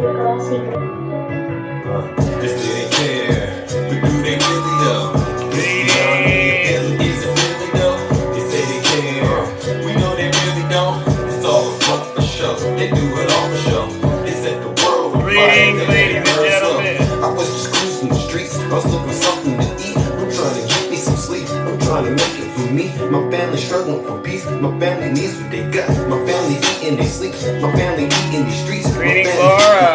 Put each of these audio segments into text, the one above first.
They say they care, but do they really though? Is it really though? They say they care, we know they really don't. It's all a front for show. They do it all for show. They set the world on fire. Greetings, ladies and gentlemen. I was just cruising the streets. I was looking for something to eat. I'm trying to get me some sleep. I'm trying to make it for me. My family struggling for peace. My family needs what they got. My family eating they sleep. My family eating these streets. Greetings, Laura.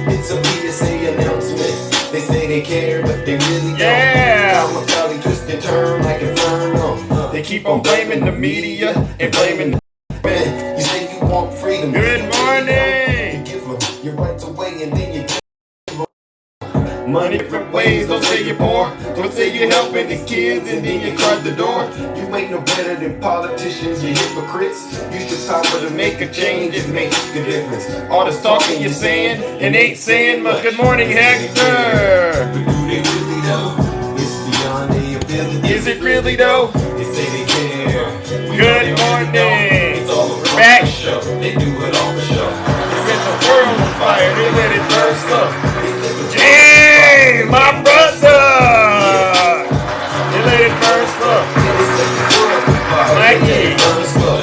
It's a PSA announcement. They say they care, but they really don't. Yeah. I'm a probably twist and turn like Inferno. They keep on blaming the media and blaming the man. You say you want freedom. Good morning. You give them your rights away and then you give them money different ways. Don't say you're poor. Don't say you're helping the kids and then you close the door. You ain't no better than politicians, you hypocrites. Use your power to make a change, it makes a difference. All this talking you're saying and ain't saying much. Good morning, Hector. But do they really know? It's beyond their ability. Is it really though? They say they care. Good morning. It's all a Back. show. They do it all for show. They set the world on fire. They let it burst up. Hey, my brother. They let it burst up. Mikey.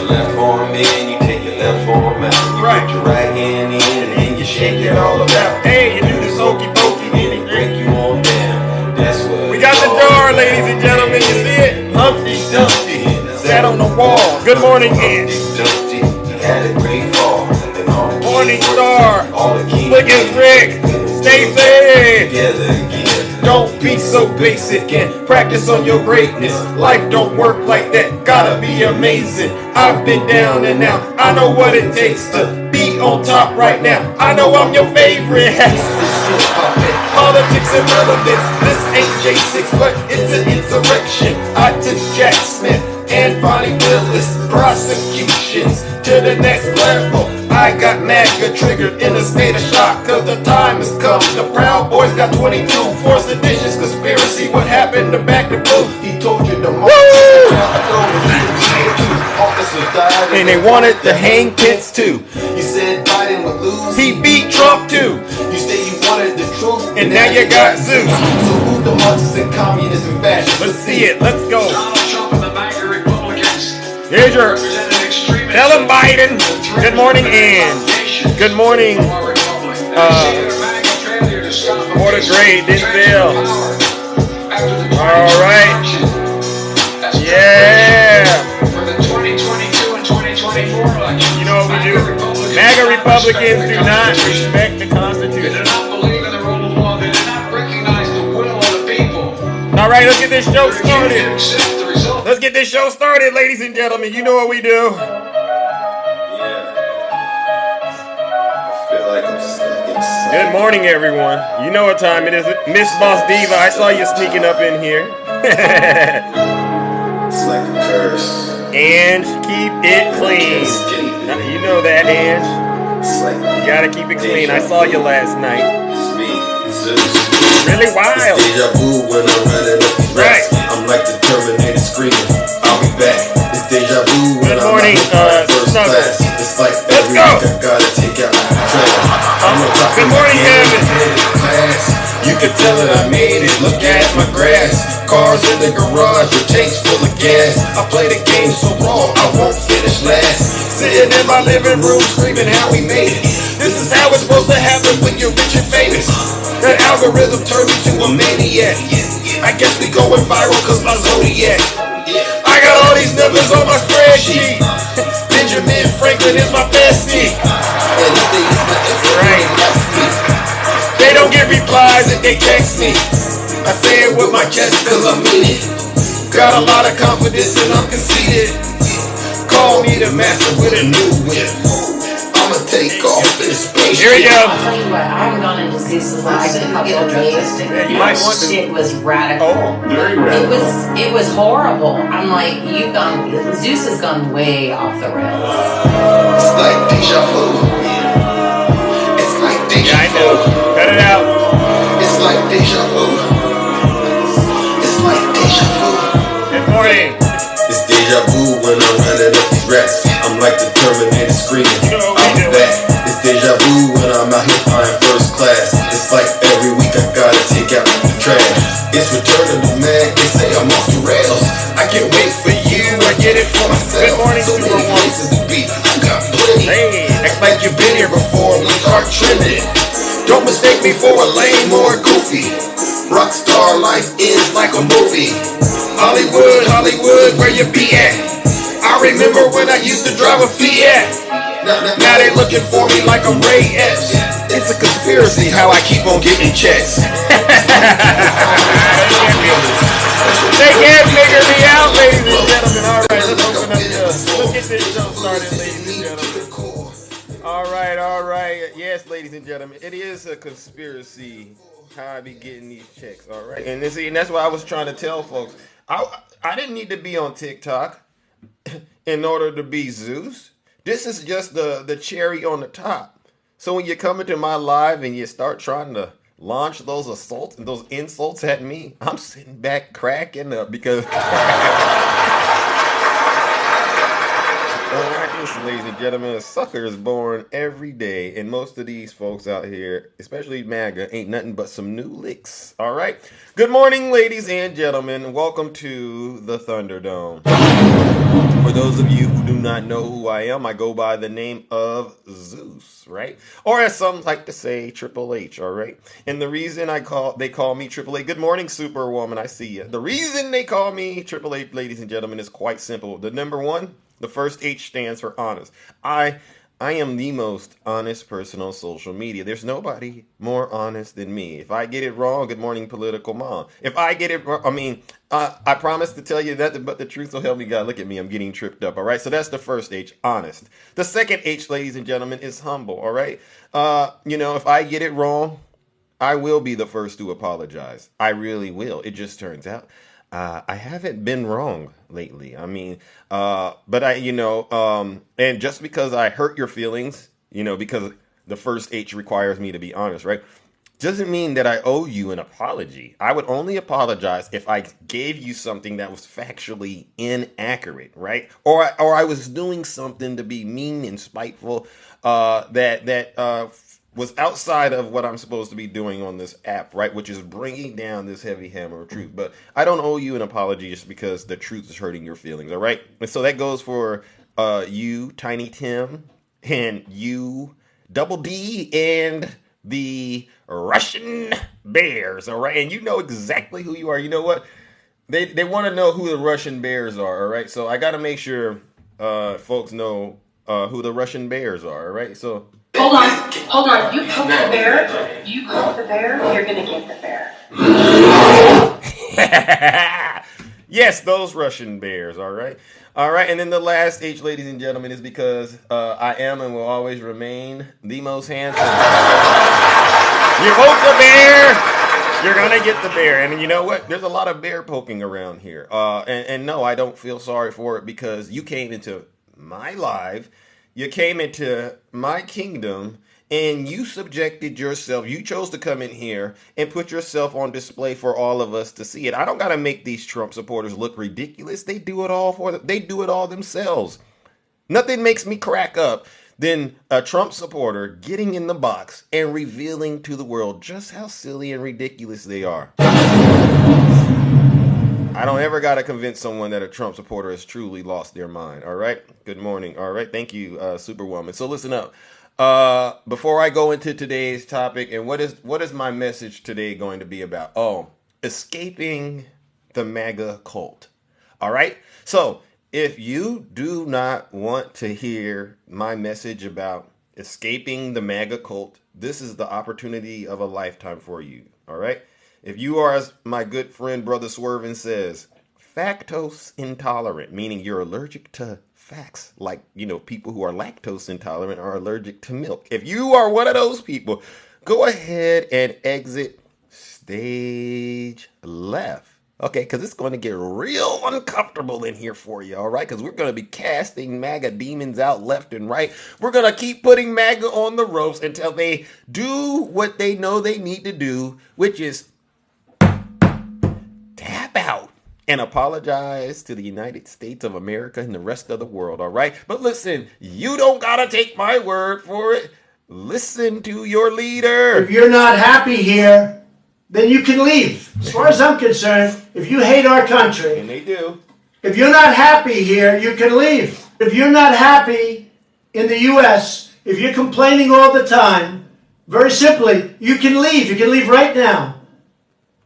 Left arm in, you take your left arm out. You Right. put your right hand in and then you shake it all about. Hey, you do this hokey pokey. Then it break you on down. That's what We got the door, ladies and gentlemen. You see it? Humpty Dumpty sat on the wall. Good morning, Ant. Dumpty, he had a great fall. And all the Morning kids Star. all the kids Look at Rick. Stay safe. together again. Don't be so basic and practice on your greatness. Life don't work like that. Gotta be amazing. I've been down and out. I know what it takes to be on top right now. I know I'm your favorite. Politics and relevance. This ain't J6, but it's an insurrection. I took Jack Smith and Bonnie Willis prosecutions to the next level. I got MAGA triggered in a state of shock, cause the time has come. The Proud Boys got 22 for seditious conspiracy. What happened to back the blue? He told you the officers died and they wanted to hang Pence too. You said Biden would lose. He beat Trump too. You said you wanted the truth and now you got Zeus. So who's the Marxists and communists and fascists? Let's see it. Let's go. Donald Trump and the MAGA Republicans Here's your represent an extremist. tell him Biden. Good morning, Ann. Good morning, what a great Denzel. All right. Yeah. For the 2022 and 2024 elections, You know what we do? MAGA Republicans do not respect the They do Constitution. not believe in the rule of law. They do not recognize the will of the people. All right, let's get this show They refuse to started. accept the result. Let's get this show started, ladies and gentlemen. You know what we do. Good morning, everyone. You know what time it is. Miss Boss Diva, I saw you sneaking up in here. It's like a curse. And keep it clean. You know that, Ange. It's like You gotta keep it clean. I saw you last night. it's me, Zeus. Really wild. It's deja vu when I'm running up these Right. racks. I'm like the Terminator screaming, I'll be back. It's deja vu when Good I'm morning, out first Snuggle. class. It's like Let's every go. week I gotta take out the trash. I'm on top Good of my morning, game, Kevin. headed to class. You can tell that I made it, look at my grass. Cars in the garage, your tanks full of gas. I play the game so raw, I won't finish last. Sitting in my living room screaming how we made it. This is how it's supposed to happen when you're rich and famous. That algorithm turned me to a maniac. I guess we going viral cause my zodiac. I got all these numbers on my spreadsheet. Benjamin Franklin is my bestie. And if they use my information, they don't get replies if they text me. I say it with my chest cause I mean it. Got a lot of confidence and I'm conceited. Call me the master with a new whip. I'ma take off this space. Here we go. I'll tell you what, I haven't gone into Zeus's live in a couple of days. You might want to. It was radical. Oh, very radical. It was horrible. I'm like, Zeus has gone way off the rails. It's like deja vu. It's like deja Yeah, I know. vu. Cut it out. It's like deja vu. It's like deja vu. Good morning. It's deja vu when I'm running up these racks. I'm like the Terminator screaming, You know what we I'm do. back. It's deja vu when I'm out here buying like you've been here before, we'll start trending. Don't mistake me for a lame or a goofy. Rockstar life is like a movie. Hollywood, Hollywood, where you be at? I remember when I used to drive a Fiat. Now they looking for me like I'm Ray Epps. It's a conspiracy how I keep on getting checks. They can't figure me out, ladies and gentlemen. All right, let's open up let's get this show started, ladies and gentlemen. All right. Yes, ladies and gentlemen, it is a conspiracy how I be getting these checks. All right, and that's what I was trying to tell folks. I didn't need to be on TikTok in order to be Zeus. This is just the cherry on the top. So when you come into my live and you start trying to launch those assaults and those insults at me, I'm sitting back cracking up because ladies and gentlemen, a sucker is born every day, and most of these folks out here, especially MAGA, ain't nothing but some new licks. All right. Good morning, ladies and gentlemen. Welcome to the Thunderdome. For those of you who do not know who I am, I go by the name of Zeus, right? Or as some like to say, Triple H, all right? And the reason they call me Triple H, good morning, Superwoman, I see you. The reason they call me Triple H, ladies and gentlemen, is quite simple. The number one, the first H stands for honest. I am the most honest person on social media. There's nobody more honest than me. If I get it wrong, good morning, political mom. If I get it wrong, I promise to tell you that, but the truth will help me God. Look at me, I'm getting tripped up, all right? So that's the first H, honest. The second H, ladies and gentlemen, is humble, all right? If I get it wrong, I will be the first to apologize. I really will. It just turns out I haven't been wrong lately. But and just because I hurt your feelings, because the first H requires me to be honest, right? Doesn't mean that I owe you an apology. I would only apologize if I gave you something that was factually inaccurate, right? Or I was doing something to be mean and spiteful that was outside of what I'm supposed to be doing on this app, right? Which is bringing down this heavy hammer of truth. But I don't owe you an apology just because the truth is hurting your feelings, all right? And so that goes for you, Tiny Tim, and you, Double D, and the Russian Bears, all right? And you know exactly who you are. You know what? They want to know who the Russian Bears are, all right? So I got to make sure folks know who the Russian Bears are, all right? So... Hold on. You poke the bear, you're going to get the bear. Yes, those Russian Bears, all right? All right, and then the last H, ladies and gentlemen, is because I am and will always remain the most handsome. You poke the bear, you're going to get the bear. And you know what? There's a lot of bear poking around here. And no, I don't feel sorry for it because you came into my live. You came into my kingdom and you subjected yourself. You chose to come in here and put yourself on display for all of us to see it. I don't got to make these Trump supporters look ridiculous. They do it all they do it all themselves. Nothing makes me crack up than a Trump supporter getting in the box and revealing to the world just how silly and ridiculous they are. I don't ever got to convince someone that a Trump supporter has truly lost their mind. All right. Good morning. All right. Thank you, Superwoman. So listen up. Before I go into today's topic, and what is my message today going to be about? Oh, escaping the MAGA cult. All right. So if you do not want to hear my message about escaping the MAGA cult, this is the opportunity of a lifetime for you. All right. If you are, as my good friend Brother Swervin says, lactose intolerant, meaning you're allergic to facts, like, people who are lactose intolerant are allergic to milk. If you are one of those people, go ahead and exit stage left. Okay, because it's going to get real uncomfortable in here for you, all right? Because we're going to be casting MAGA demons out left and right. We're going to keep putting MAGA on the ropes until they do what they know they need to do, which is tap out and apologize to the United States of America and the rest of the world, all right? But listen, you don't got to take my word for it. Listen to your leader. If you're not happy here, then you can leave. As far as I'm concerned, if you hate our country, and they do. If you're not happy here, you can leave. If you're not happy in the U.S., if you're complaining all the time, very simply, you can leave. You can leave right now.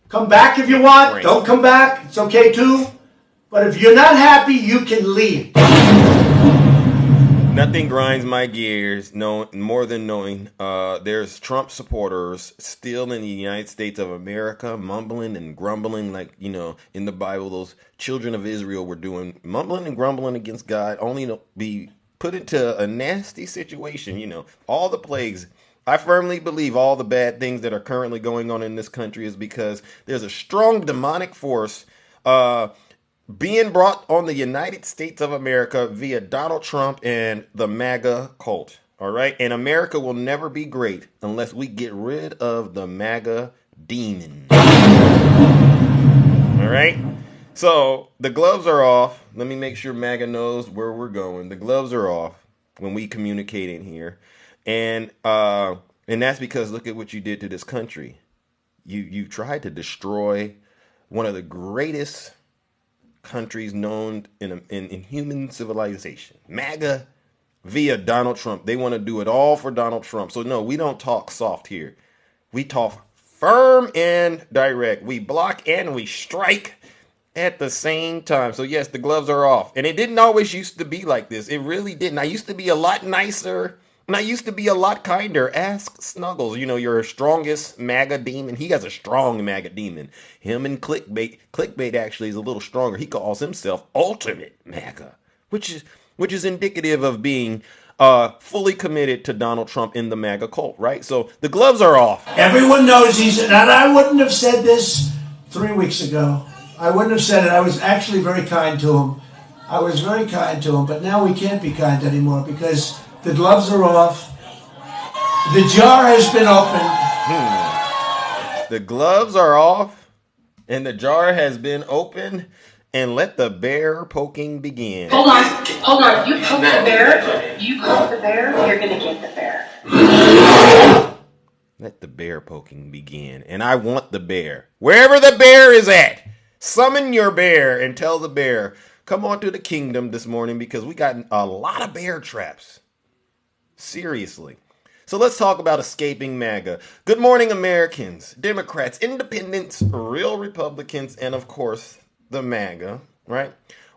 Come back if you want. Don't come back. It's okay too. But if you're not happy, you can leave. Nothing grinds my gears more than knowing there's Trump supporters still in the United States of America mumbling and grumbling like, in the Bible, those children of Israel were doing, mumbling and grumbling against God, only to be put into a nasty situation, all the plagues. I firmly believe all the bad things that are currently going on in this country is because there's a strong demonic force being brought on the United States of America via Donald Trump and the MAGA cult. All right. And America will never be great unless we get rid of the MAGA demon. All right. So the gloves are off. Let me make sure MAGA knows where we're going. The gloves are off when we communicate in here. And that's because look at what you did to this country. You tried to destroy one of the greatest countries known in human civilization. MAGA via Donald Trump. They want to do it all for Donald Trump. So no, we don't talk soft here. We talk firm and direct. We block and we strike at the same time. So yes, the gloves are off. And it didn't always used to be like this. It really didn't. I used to be a lot nicer. And I used to be a lot kinder. Ask Snuggles, your strongest MAGA demon. He has a strong MAGA demon. Him and Clickbait. Clickbait actually is a little stronger. He calls himself Ultimate MAGA, which is indicative of being fully committed to Donald Trump in the MAGA cult, right? So the gloves are off. Everyone knows and I wouldn't have said this 3 weeks ago. I wouldn't have said it. I was actually very kind to him. But now we can't be kind anymore because the gloves are off. The jar has been opened. The gloves are off, and the jar has been opened, and let the bear poking begin. Hold on. You poke the bear, you're going to get the bear. Let the bear poking begin. And I want the bear. Wherever the bear is at, summon your bear and tell the bear, come on to the kingdom this morning because we got a lot of bear traps. Seriously. So let's talk about escaping MAGA. Good morning, Americans, Democrats, independents, real Republicans, and of course, the MAGA, right?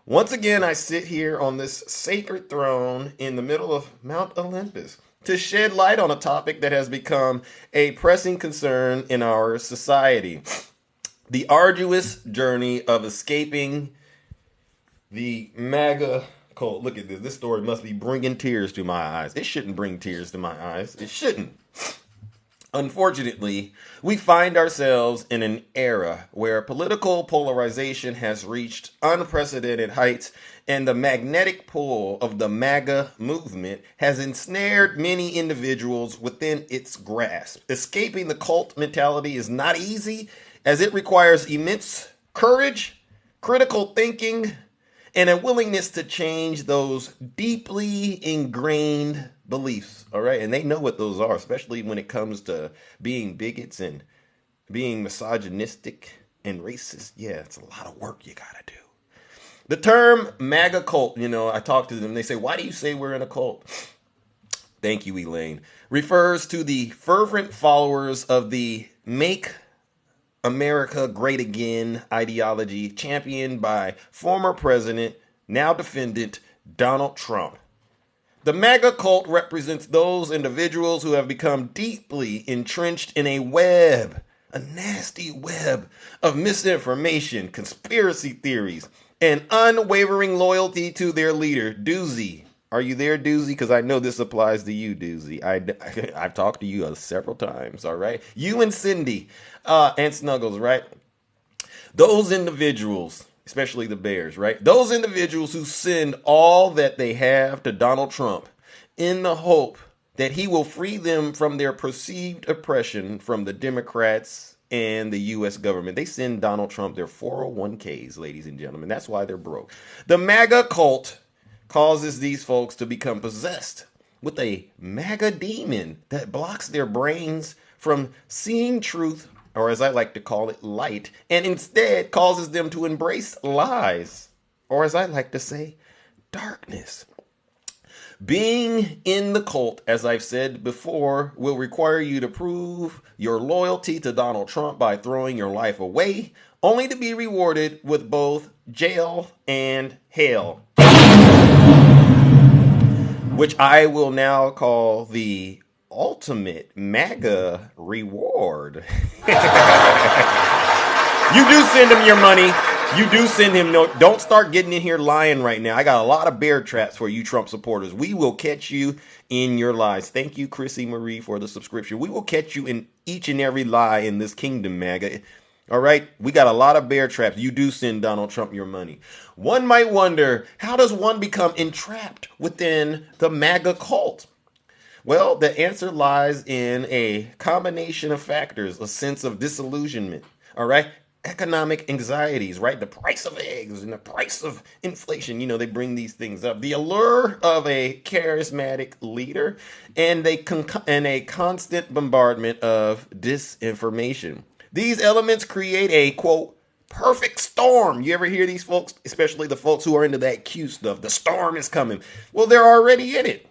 Once again, I sit here on this sacred throne in the middle of Mount Olympus to shed light on a topic that has become a pressing concern in our society. The arduous journey of escaping the MAGA cult. Look at this. This story must be bringing tears to my eyes. It shouldn't bring tears to my eyes. It shouldn't. Unfortunately, we find ourselves in an era where political polarization has reached unprecedented heights, and the magnetic pull of the MAGA movement has ensnared many individuals within its grasp. Escaping the cult mentality is not easy, as it requires immense courage, critical thinking, and a willingness to change those deeply ingrained beliefs, all right? And they know what those are, especially when it comes to being bigots and being misogynistic and racist. Yeah, it's a lot of work you gotta do. The term MAGA cult, I talk to them, they say, why do you say we're in a cult? Thank you, Elaine. Refers to the fervent followers of the Make America Great Again ideology championed by former president, now defendant, Donald Trump. The MAGA cult represents those individuals who have become deeply entrenched in a nasty web of misinformation, conspiracy theories, and unwavering loyalty to their leader, Doozy. Are you there, Doozy? Because I know this applies to you, Doozy. I've talked to you several times, all right? You and Cindy and Snuggles, right? Those individuals, especially the Bears, right? Those individuals who send all that they have to Donald Trump in the hope that he will free them from their perceived oppression from the Democrats and the U.S. government. They send Donald Trump their 401ks, ladies and gentlemen. That's why they're broke. The MAGA cult causes these folks to become possessed with a MAGA demon that blocks their brains from seeing truth, or as I like to call it, light, and instead causes them to embrace lies, or as I like to say, darkness. Being in the cult, as I've said before, will require you to prove your loyalty to Donald Trump by throwing your life away, only to be rewarded with both jail and hell, which I will now call the ultimate MAGA reward. You do send him your money. You do send him no. Don't start getting in here lying right now. I got a lot of bear traps for you Trump supporters. We will catch you in your lies. Thank you, Chrissy Marie, for the subscription. We will catch you in each and every lie in this kingdom, MAGA. All right? We got a lot of bear traps. You do send Donald Trump your money. One might wonder, how does one become entrapped within the MAGA cult? Well, the answer lies in a combination of factors, a sense of disillusionment, all right? Economic anxieties, right? The price of eggs and the price of inflation, they bring these things up. The allure of a charismatic leader and a constant bombardment of disinformation. These elements create a, quote, perfect storm. You ever hear these folks, especially the folks who are into that Q stuff? The storm is coming. Well, they're already in it.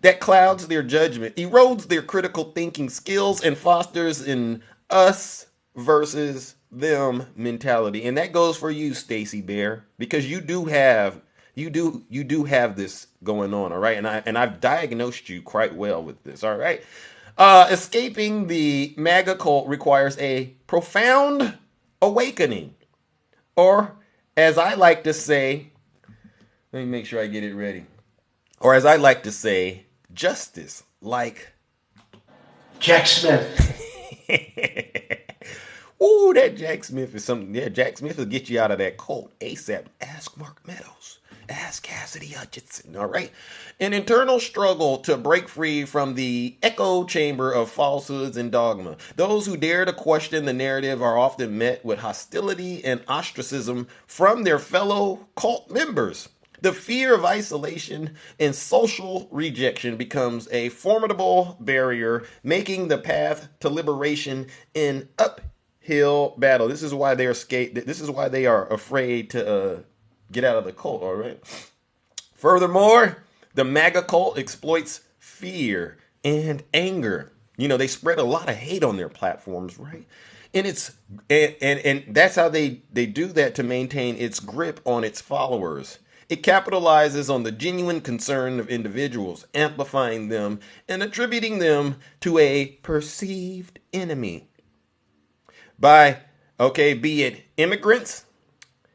That clouds their judgment, erodes their critical thinking skills, and fosters an us versus them mentality. And that goes for you, Stacey Bear, because you do have this going on, all right? And I've diagnosed you quite well with this, all right? Escaping the MAGA cult requires a profound awakening, or as I like to say, let me make sure I get it ready. Or as I like to say, justice, like Jack Smith. Ooh, that Jack Smith is something. Yeah, Jack Smith will get you out of that cult ASAP. Ask Mark Meadows. Ask Cassidy Hutchinson. All right. An internal struggle to break free from the echo chamber of falsehoods and dogma. Those who dare to question the narrative are often met with hostility and ostracism from their fellow cult members. The fear of isolation and social rejection becomes a formidable barrier, making the path to liberation an uphill battle. This is why they're This is why they are afraid to get out of the cult. All right. Furthermore, the MAGA cult exploits fear and anger. They spread a lot of hate on their platforms, right? And and that's how they do that to maintain its grip on its followers. It capitalizes on the genuine concern of individuals, amplifying them and attributing them to a perceived enemy. Be it immigrants,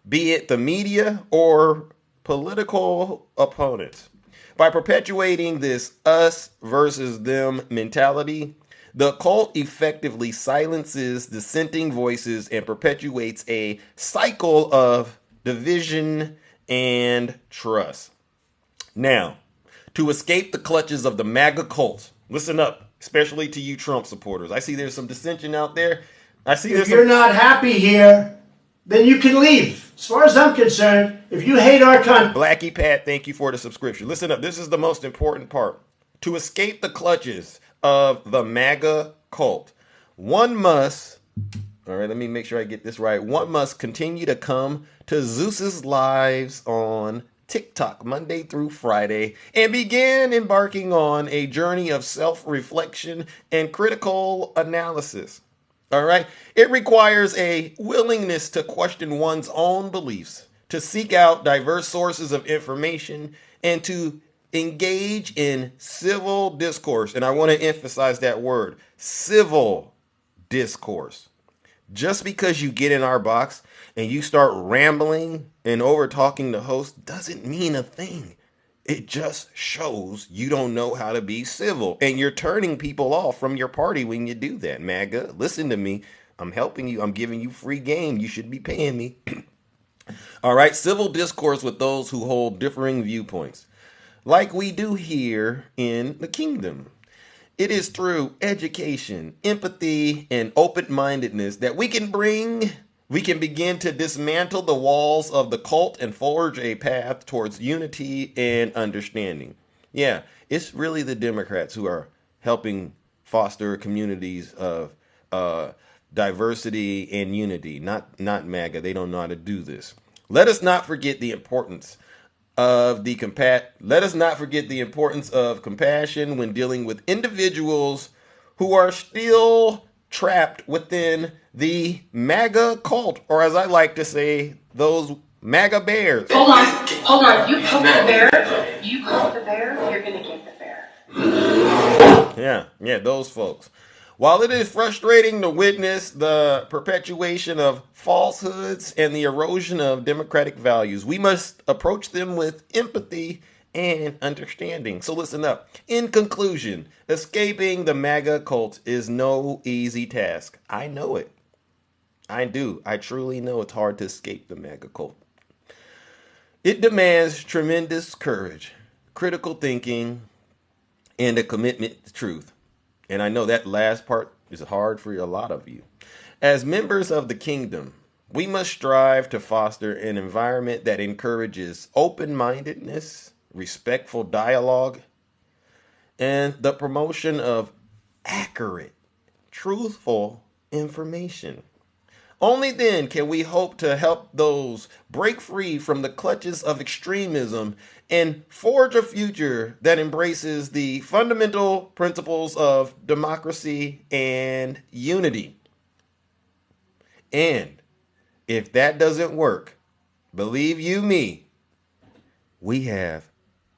be it the media, or political opponents. By perpetuating this us versus them mentality, the cult effectively silences dissenting voices and perpetuates a cycle of division and trust. Now, to escape the clutches of the MAGA cult, listen up, especially to you Trump supporters. I see there's some dissension out there. If you're not happy here, then you can leave. As far as I'm concerned, if you hate our country... Blackie Pat, thank you for the subscription. Listen up, this is the most important part. To escape the clutches of the MAGA cult, one must... All right, let me make sure I get this right. One must continue to come to Zeus's lives on TikTok Monday through Friday and begin embarking on a journey of self-reflection and critical analysis. All right. It requires a willingness to question one's own beliefs, to seek out diverse sources of information, and to engage in civil discourse. And I want to emphasize that word, civil discourse. Just because you get in our box and you start rambling and over talking the host doesn't mean a thing. It just shows you don't know how to be civil, and you're turning people off from your party when you do that. MAGA, listen to me. I'm helping you. I'm giving you free game. You should be paying me. All right. Civil discourse with those who hold differing viewpoints, like we do here in the kingdom. It is through education, empathy, and open-mindedness that we can begin to dismantle the walls of the cult and forge a path towards unity and understanding. Yeah, it's really the Democrats who are helping foster communities of diversity and unity, not MAGA. They don't know how to do this. Let us not forget the importance of the let us not forget the importance of compassion when dealing with individuals who are still trapped within the MAGA cult, or as I like to say, those MAGA bears. Hold on. You poke the bear, you're gonna get the bear. Yeah, those folks. While it is frustrating to witness the perpetuation of falsehoods and the erosion of democratic values, we must approach them with empathy and understanding. So listen up. In conclusion, escaping the MAGA cult is no easy task. I know it. I do. I truly know it's hard to escape the MAGA cult. It demands tremendous courage, critical thinking, and a commitment to truth. And I know that last part is hard for a lot of you. As members of the kingdom, we must strive to foster an environment that encourages open-mindedness, respectful dialogue, and the promotion of accurate, truthful information. Only then can we hope to help those break free from the clutches of extremism and forge a future that embraces the fundamental principles of democracy and unity. And if that doesn't work, believe you me, we have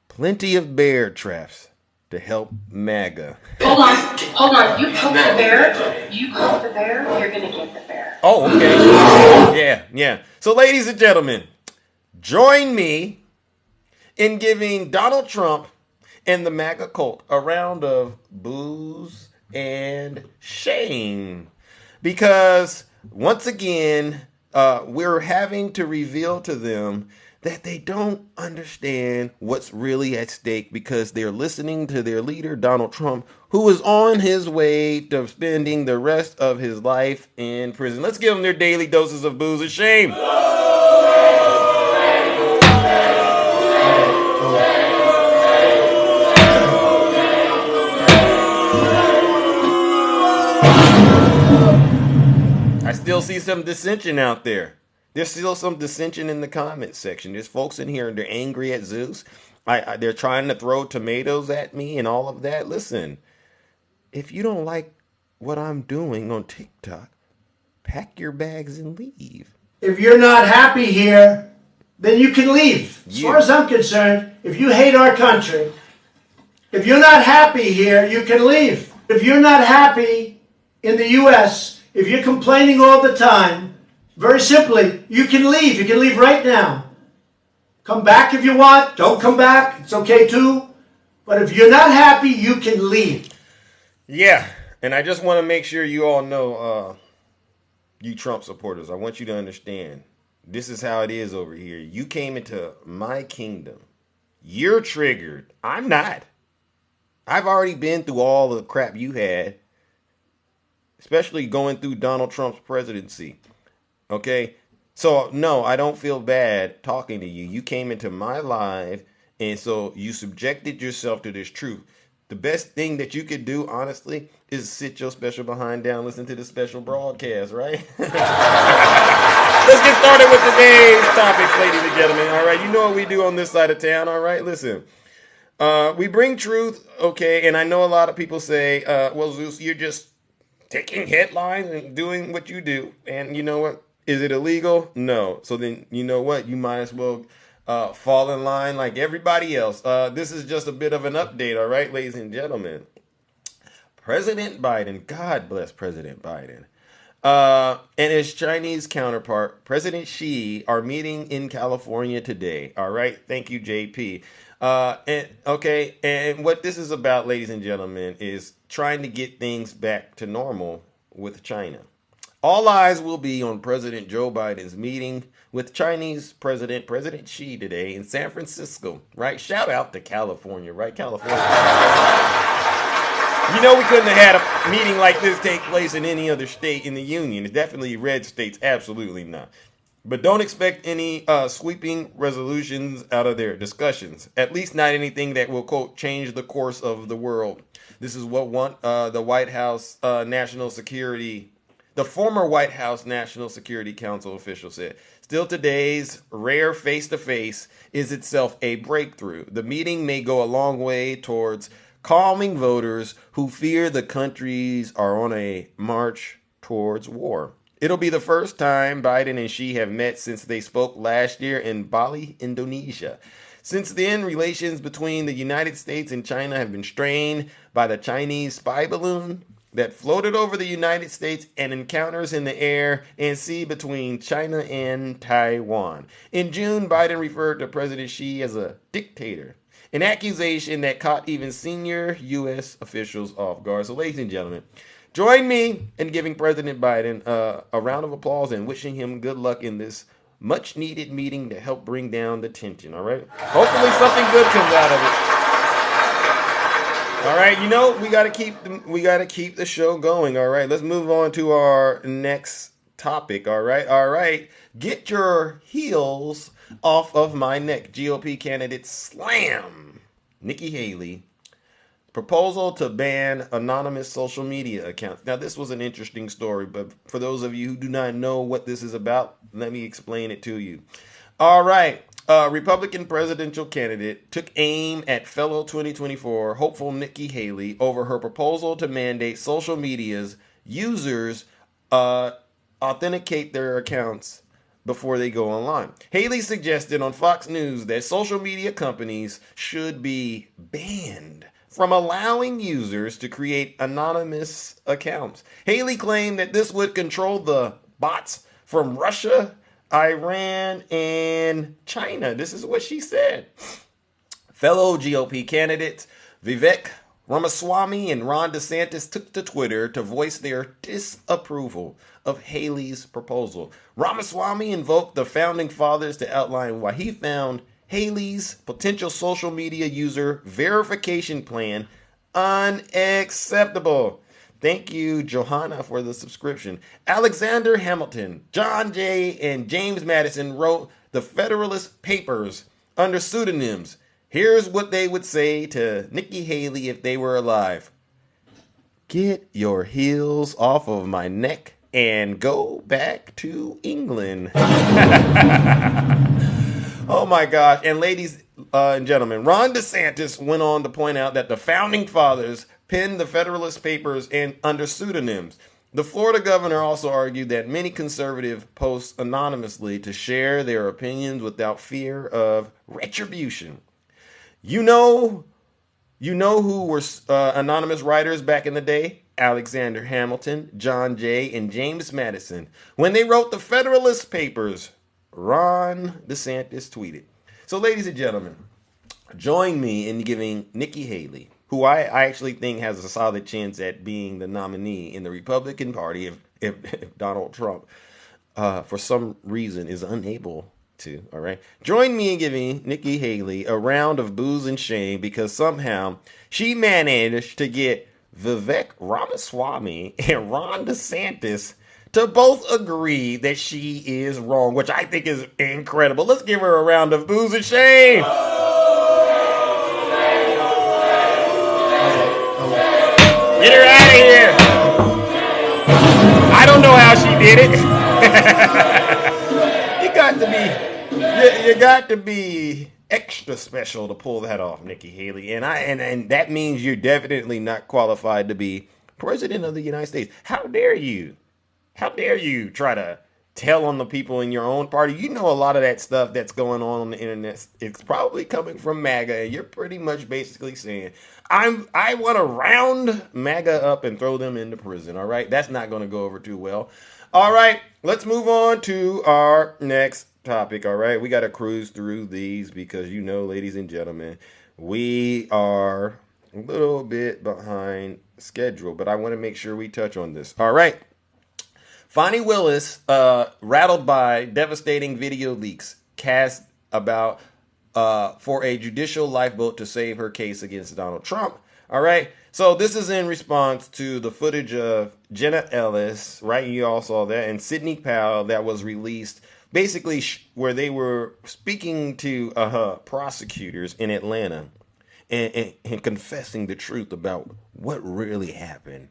plenty of bear traps to help MAGA. Hold on. You poke the bear, you're gonna get the bear. Oh, okay. Yeah. So, ladies and gentlemen, join me in giving Donald Trump and the MAGA cult a round of boos and shame. Because, once again, we're having to reveal to them that they don't understand what's really at stake because they're listening to their leader, Donald Trump, who is on his way to spending the rest of his life in prison. Let's give them their daily doses of booze and shame. I still see some dissension out there. There's still some dissension in the comments section. There's folks in here and they're angry at Zeus. They're trying to throw tomatoes at me and all of that. Listen, if you don't like what I'm doing on TikTok, pack your bags and leave. If you're not happy here, then you can leave. As far as I'm concerned, if you hate our country, if you're not happy here, you can leave. If you're not happy in the U.S., if you're complaining all the time, very simply, you can leave. You can leave right now. Come back if you want. Don't come back. It's okay too. But if you're not happy, you can leave. Yeah, and I just want to make sure you all know, you Trump supporters, I want you to understand, this is how it is over here. You came into my kingdom. You're triggered. I'm not. I've already been through all the crap you had, especially going through Donald Trump's presidency. Okay? So, no, I don't feel bad talking to you. You came into my life, and so you subjected yourself to this truth. The best thing that you could do, honestly, is sit your special behind down, listen to the special broadcast, right? Let's get started with today's topics, ladies and gentlemen. All right, you know what we do on this side of town, all right? Listen, we bring truth, okay, and I know a lot of people say, well, Zeus, you're just taking headlines and doing what you do, and you know what? Is it illegal? No. So then, you know what? You might as well fall in line like everybody else. This is just a bit of an update, all right, ladies and gentlemen. President Biden, God bless President Biden, and his Chinese counterpart, President Xi, are meeting in California today. All right. Thank you, JP. And what this is about, ladies and gentlemen, is trying to get things back to normal with China. All eyes will be on President Joe Biden's meeting with Chinese President Xi today in San Francisco, right? Shout out to California, right? California. You know we couldn't have had a meeting like this take place in any other state in the union. It's definitely red states, absolutely not. But don't expect any sweeping resolutions out of their discussions. At least not anything that will, quote, change the course of the world. This is what the White House National Security the former White House National Security Council official said. Still, today's rare face-to-face is itself a breakthrough. The meeting may go a long way towards calming voters who fear the countries are on a march towards war. It'll be the first time Biden and Xi have met since they spoke last year in Bali, Indonesia. Since then, relations between the United States and China have been strained by the Chinese spy balloon that floated over the United States and encounters in the air and sea between China and Taiwan. In June, Biden referred to President Xi as a dictator, an accusation that caught even senior U.S. officials off guard. So, ladies and gentlemen, join me in giving President Biden a round of applause and wishing him good luck in this much-needed meeting to help bring down the tension, all right? Hopefully something good comes out of it. All right, you know, we got to keep the show going, all right? Let's move on to our next topic, all right? Get your heels off of my neck. GOP candidate slam Nikki Haley. Proposal to ban anonymous social media accounts. Now, this was an interesting story, but for those of you who do not know what this is about, let me explain it to you. All right. Republican presidential candidate took aim at fellow 2024 hopeful Nikki Haley over her proposal to mandate social media's users authenticate their accounts before they go online. Haley suggested on Fox News that social media companies should be banned from allowing users to create anonymous accounts. Haley claimed that this would control the bots from Russia, Iran, and China. This is what she said. Fellow GOP candidates Vivek Ramaswamy and Ron DeSantis took to Twitter to voice their disapproval of Haley's proposal. Ramaswamy invoked the founding fathers to outline why he found Haley's potential social media user verification plan unacceptable. Thank you, Johanna, for the subscription. Alexander Hamilton, John Jay, and James Madison wrote the Federalist Papers under pseudonyms. Here's what they would say to Nikki Haley if they were alive. Get your heels off of my neck and go back to England. Oh my gosh. And ladies and gentlemen, Ron DeSantis went on to point out that the founding fathers penned the Federalist Papers under pseudonyms. The Florida governor also argued that many conservatives post anonymously to share their opinions without fear of retribution. You know who were anonymous writers back in the day? Alexander Hamilton, John Jay, and James Madison. When they wrote the Federalist Papers, Ron DeSantis tweeted. So, ladies and gentlemen, join me in giving Nikki Haley, who I actually think has a solid chance at being the nominee in the Republican Party if Donald Trump, for some reason, is unable to, all right? Join me in giving Nikki Haley a round of boos and shame because somehow she managed to get Vivek Ramaswamy and Ron DeSantis to both agree that she is wrong, which I think is incredible. Let's give her a round of boos and shame. Get her out of here. I don't know how she did it. You got to be extra special to pull that off, Nikki Haley. And that means you're definitely not qualified to be president of the United States. How dare you? How dare you try to tell on the people in your own party? You know a lot of that stuff that's going on the internet. It's probably coming from MAGA, and you're pretty much basically saying, I want to round MAGA up and throw them into prison, all right? That's not going to go over too well. All right, let's move on to our next topic, all right? We got to cruise through these because, you know, ladies and gentlemen, we are a little bit behind schedule, but I want to make sure we touch on this. All right. Fani Willis, rattled by devastating video leaks, cast about for a judicial lifeboat to save her case against Donald Trump. All right. So this is in response to the footage of Jenna Ellis, right? You all saw that, and Sidney Powell that was released basically where they were speaking to prosecutors in Atlanta and confessing the truth about what really happened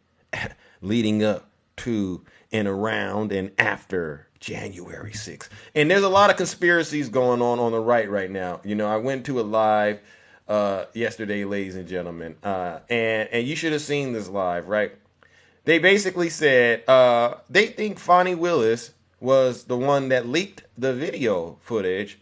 leading up to and around and after January 6th. And there's a lot of conspiracies going on the right now. You know, I went to a live yesterday, ladies and gentlemen, and you should have seen this live, right? They basically said they think Fani Willis was the one that leaked the video footage.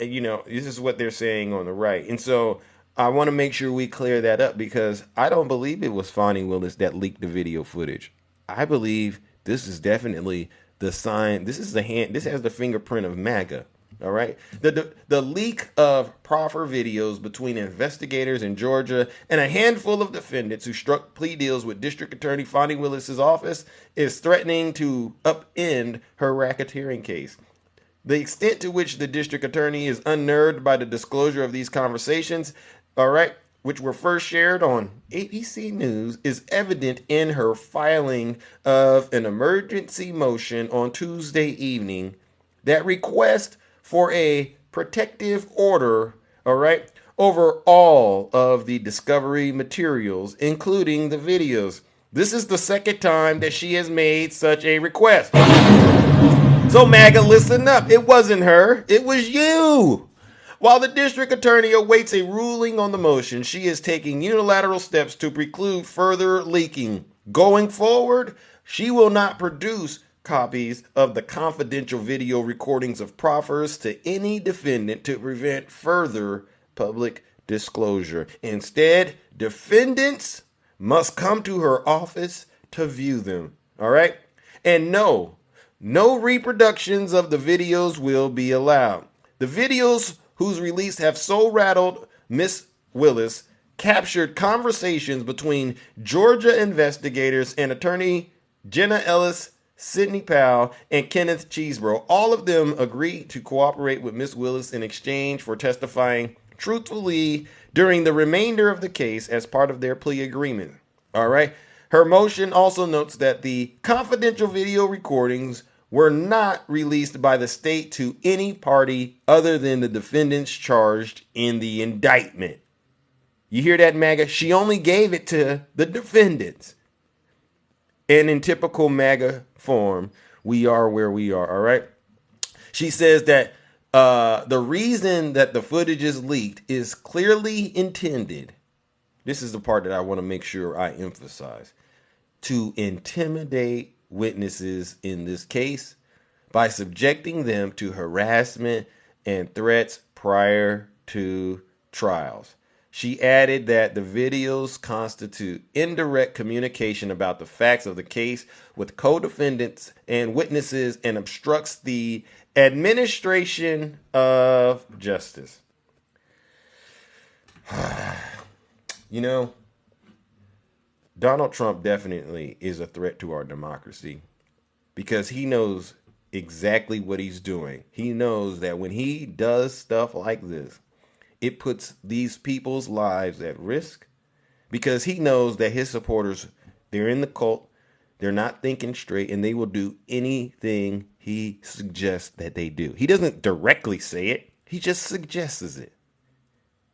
You know, this is what they're saying on the right. And so I want to make sure we clear that up, because I don't believe it was Fani Willis that leaked the video footage. I believe this is definitely the sign. This is the hand. This has the fingerprint of MAGA. All right. The leak of proffer videos between investigators in Georgia and a handful of defendants who struck plea deals with District Attorney Fani Willis's office is threatening to upend her racketeering case. The extent to which the district attorney is unnerved by the disclosure of these conversations, all right, which were first shared on ABC News, is evident in her filing of an emergency motion on Tuesday evening that requests for a protective order, all right, over all of the discovery materials, including the videos. This is the second time that she has made such a request. So MAGA, listen up. It wasn't her. It was you. While the district attorney awaits a ruling on the motion, she is taking unilateral steps to preclude further leaking. Going forward, she will not produce copies of the confidential video recordings of proffers to any defendant to prevent further public disclosure. Instead, defendants must come to her office to view them. All right? And no reproductions of the videos will be allowed. The videos whose release have so rattled Miss Willis captured conversations between Georgia investigators and attorney Jenna Ellis, Sidney Powell, and Kenneth Cheesebro. All of them agreed to cooperate with Miss Willis in exchange for testifying truthfully during the remainder of the case as part of their plea agreement. All right. Her motion also notes that the confidential video recordings were not released by the state to any party other than the defendants charged in the indictment. You hear that, MAGA? She only gave it to the defendants. And in typical MAGA form, we are where we are, all right? She says that the reason that the footage is leaked is clearly intended. This is the part that I want to make sure I emphasize. To intimidate witnesses in this case by subjecting them to harassment and threats prior to trials. She added that the videos constitute indirect communication about the facts of the case with co-defendants and witnesses and obstructs the administration of justice. You know, Donald Trump definitely is a threat to our democracy because he knows exactly what he's doing. He knows that when he does stuff like this, it puts these people's lives at risk because he knows that his supporters, they're in the cult, they're not thinking straight, and they will do anything he suggests that they do. He doesn't directly say it, he just suggests it.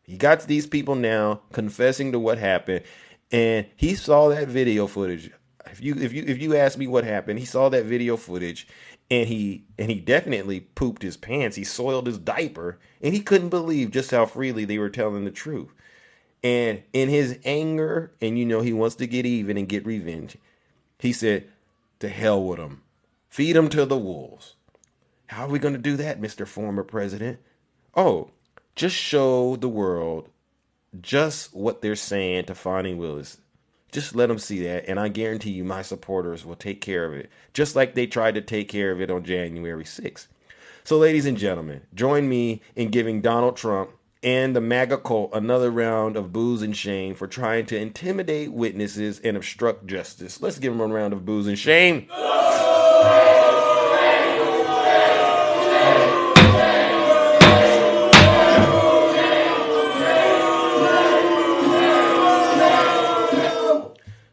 He got these people now confessing to what happened. And he saw that video footage. If you ask me what happened, he saw that video footage, and he definitely pooped his pants. He soiled his diaper, and he couldn't believe just how freely they were telling the truth. And in his anger, and you know he wants to get even and get revenge, he said, "To hell with them, feed them to the wolves." How are we going to do that, Mr. Former President? Oh, just show the world just what they're saying to Fani Willis. Just let them see that, and I guarantee you my supporters will take care of it, just like they tried to take care of it on January 6th. So, ladies and gentlemen, join me in giving Donald Trump and the MAGA cult another round of boos and shame for trying to intimidate witnesses and obstruct justice. Let's give them a round of boos and shame.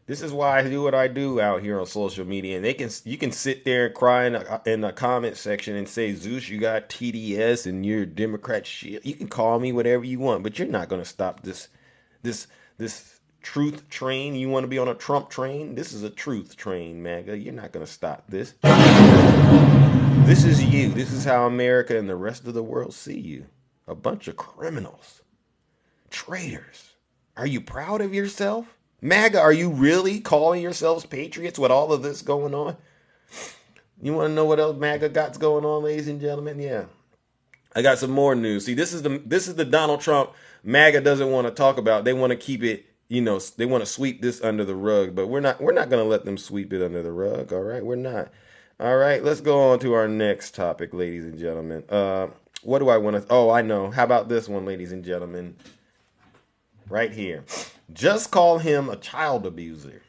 This is why I do what I do out here on social media. And you can sit there and cry in the comment section and say, Zeus, you got TDS and you're Democrat shit. You can call me whatever you want, but you're not going to stop this truth train. You want to be on a Trump train? This is a truth train, MAGA. You're not going to stop this. This is you. This is how America and the rest of the world see you. A bunch of criminals. Traitors. Are you proud of yourself? MAGA, are you really calling yourselves patriots with all of this going on? You want to know what else MAGA got's going on, ladies and gentlemen? Yeah. I got some more news. See, this is the Donald Trump MAGA doesn't want to talk about. They want to keep it, they want to sweep this under the rug, but we're not going to let them sweep it under the rug, all right? We're not. All right, let's go on to our next topic, ladies and gentlemen. What do I want to... Oh, I know. How about this one, ladies and gentlemen? Right here. Just call him a child abuser.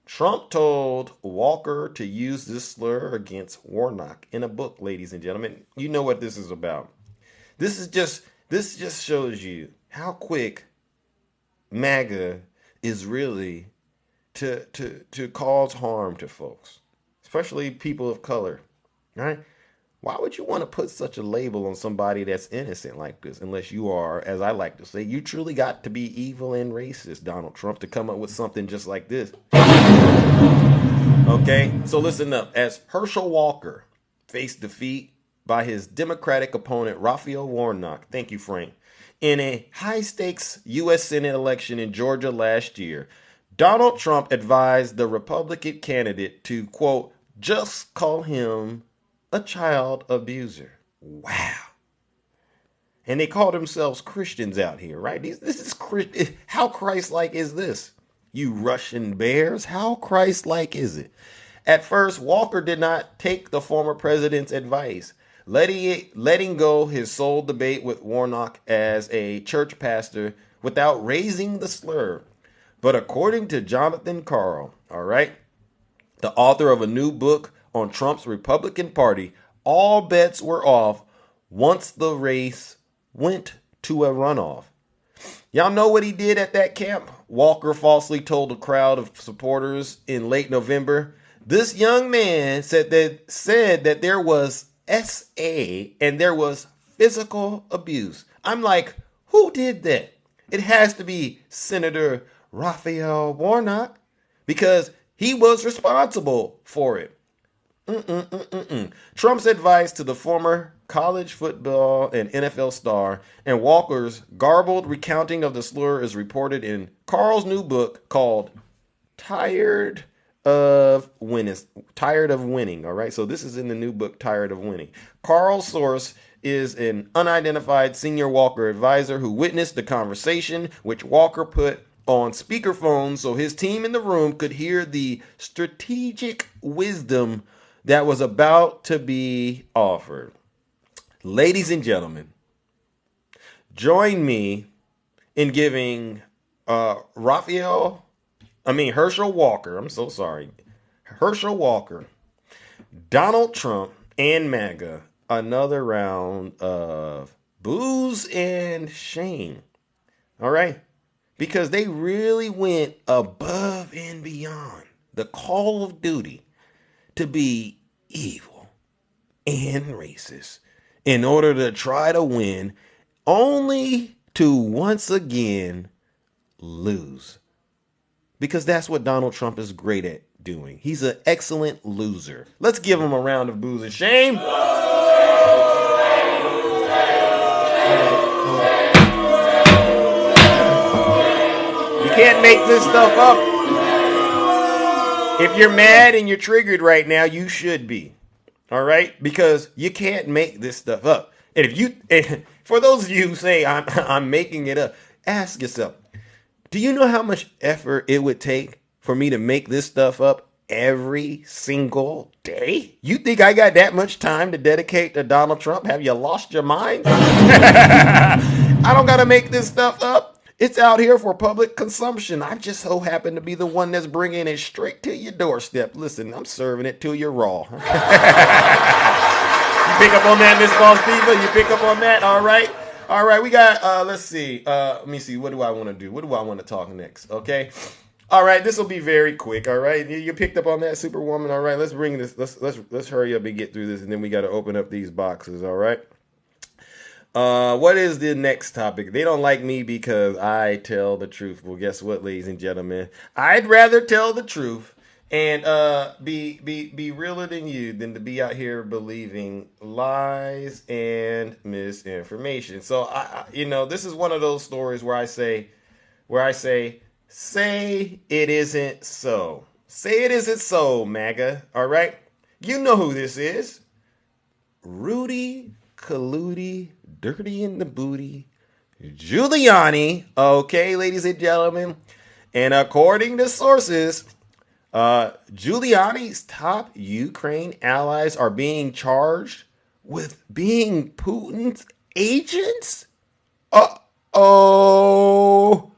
Trump told Walker to use this slur against Warnock in a book, ladies and gentlemen. You know what this is about. This just shows you how quick MAGA is really to cause harm to folks, especially people of color, right? Why would you want to put such a label on somebody that's innocent like this, unless you are, as I like to say, you truly got to be evil and racist, Donald Trump, to come up with something just like this. Okay, so listen up. As Herschel Walker faced defeat by his Democratic opponent, Raphael Warnock, thank you, Frank, in a high-stakes U.S. Senate election in Georgia last year, Donald Trump advised the Republican candidate to, quote, just call him a child abuser. Wow. And they call themselves Christians out here, right? This is how Christ-like is this? You Russian bears, how Christ-like is it? At first, Walker did not take the former president's advice, letting go his sole debate with Warnock as a church pastor without raising the slur. But according to Jonathan Karl, all right, the author of a new book on Trump's Republican Party, all bets were off once the race went to a runoff. Y'all know what he did at that camp? Walker falsely told a crowd of supporters in late November. This young man said that there was SA and there was physical abuse. I'm like, who did that? It has to be Senator Raphael Warnock, because he was responsible for it. Trump's advice to the former college football and NFL star and Walker's garbled recounting of the slur is reported in Karl's new book called Tired of Winning. All right. So this is in the new book, Tired of Winning. Karl's source is an unidentified senior Walker advisor who witnessed the conversation, which Walker put on speakerphone so his team in the room could hear the strategic wisdom that was about to be offered. Ladies and gentlemen, join me in giving Herschel Walker, Herschel Walker, Donald Trump, and MAGA another round of booze and shame. All right? Because they really went above and beyond the call of duty to be evil and racist in order to try to win, only to once again lose. Because that's what Donald Trump is great at doing. He's an excellent loser. Let's give him a round of booze and shame. You can't make this stuff up. If you're mad and you're triggered right now, you should be. All right? Because you can't make this stuff up. And for those of you who say I'm making it up, ask yourself, do you know how much effort it would take for me to make this stuff up every single day? You think I got that much time to dedicate to Donald Trump? Have you lost your mind? I don't got to make this stuff up. It's out here for public consumption. I just so happen to be the one that's bringing it straight to your doorstep. Listen, I'm serving it to you raw. You pick up on that, Miss Boss Diva? You pick up on that? All right. All right, we got, let's see. Let me see. What do I want to do? What do I want to talk next? Okay. All right, this will be very quick. All right. You picked up on that, Superwoman. All right, let's bring this. Let's hurry up and get through this, and then we got to open up these boxes. All right. What is the next topic? They don't like me because I tell the truth. Well, guess what, ladies and gentlemen? I'd rather tell the truth and be realer than you than to be out here believing lies and misinformation. So this is one of those stories where I say, say it isn't so. Say it isn't so, MAGA. All right, you know who this is. Rudy Giuliani, dirty in the booty, Giuliani. Okay, ladies and gentlemen. And according to sources, Giuliani's top Ukraine allies are being charged with being Putin's agents? Uh-oh.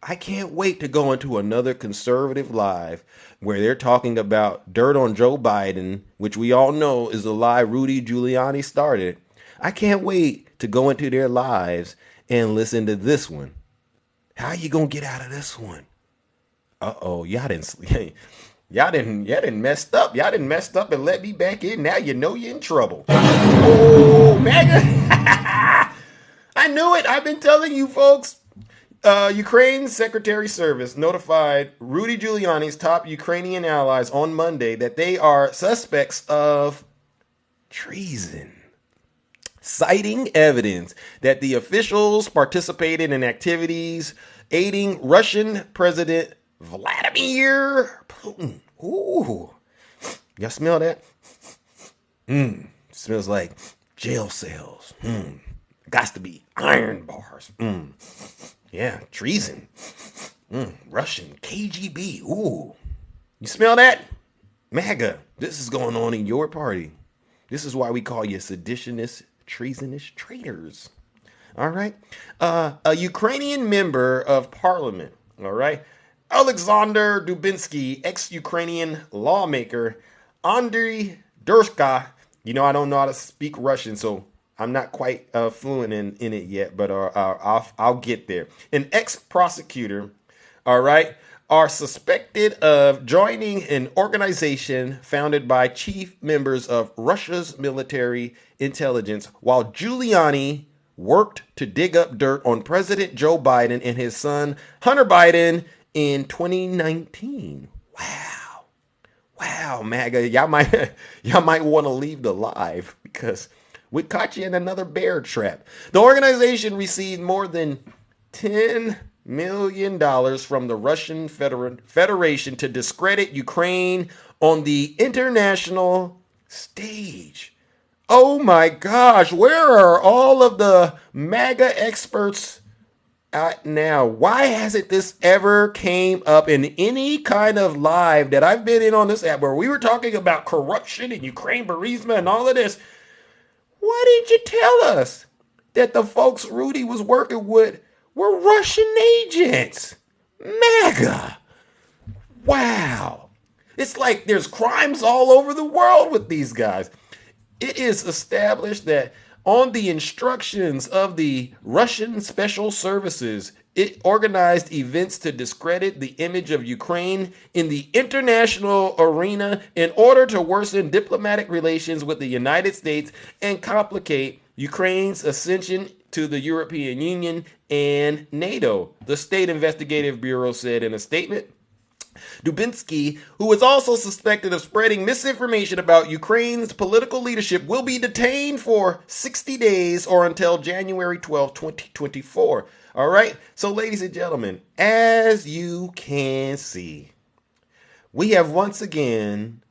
I can't wait to go into another conservative live where they're talking about dirt on Joe Biden, which we all know is a lie Rudy Giuliani started. I can't wait to go into their lives and listen to this one. How you gonna get out of this one? Uh-oh, y'all didn't messed up. Y'all didn't messed up and let me back in. Now you know you're in trouble. Oh, MAGA. I knew it. I've been telling you folks. Ukraine's Secretary of Service notified Rudy Giuliani's top Ukrainian allies on Monday that they are suspects of treason, citing evidence that the officials participated in activities aiding Russian President Vladimir Putin. Ooh, y'all smell that? Smells like jail cells. Gots to be iron bars. Yeah, treason. Russian KGB. Ooh. You smell that? MAGA, this is going on in your party. This is why we call you seditionists, treasonous traitors. All right? A Ukrainian member of parliament, all right? Oleksandr Dubinsky, ex-Ukrainian lawmaker, Andriy Derkach. You know, I don't know how to speak Russian, so I'm not quite fluent in it yet, but I'll get there. An ex-prosecutor, all right, are suspected of joining an organization founded by chief members of Russia's military intelligence while Giuliani worked to dig up dirt on President Joe Biden and his son Hunter Biden in 2019. Wow, MAGA, y'all might want to leave the live because we caught you in another bear trap. The organization received more than $10 million from the Russian Federation to discredit Ukraine on the international stage. Oh my gosh, where are all of the MAGA experts at now? Why hasn't this ever came up in any kind of live that I've been in on this app where we were talking about corruption and Ukraine Burisma and all of this? Why didn't you tell us that the folks Rudy was working with were Russian agents? MAGA. Wow. It's like there's crimes all over the world with these guys. It is established that on the instructions of the Russian Special Services, it organized events to discredit the image of Ukraine in the international arena in order to worsen diplomatic relations with the United States and complicate Ukraine's ascension to the European Union and NATO, the State Investigative Bureau said in a statement. Dubinsky, who is also suspected of spreading misinformation about Ukraine's political leadership, will be detained for 60 days or until January 12, 2024. All right. So, ladies and gentlemen, as you can see, we have once again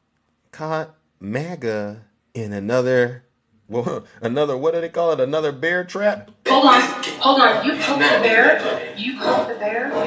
caught MAGA in another, what do they call it? Another bear trap? Hold on. You poke the bear, you're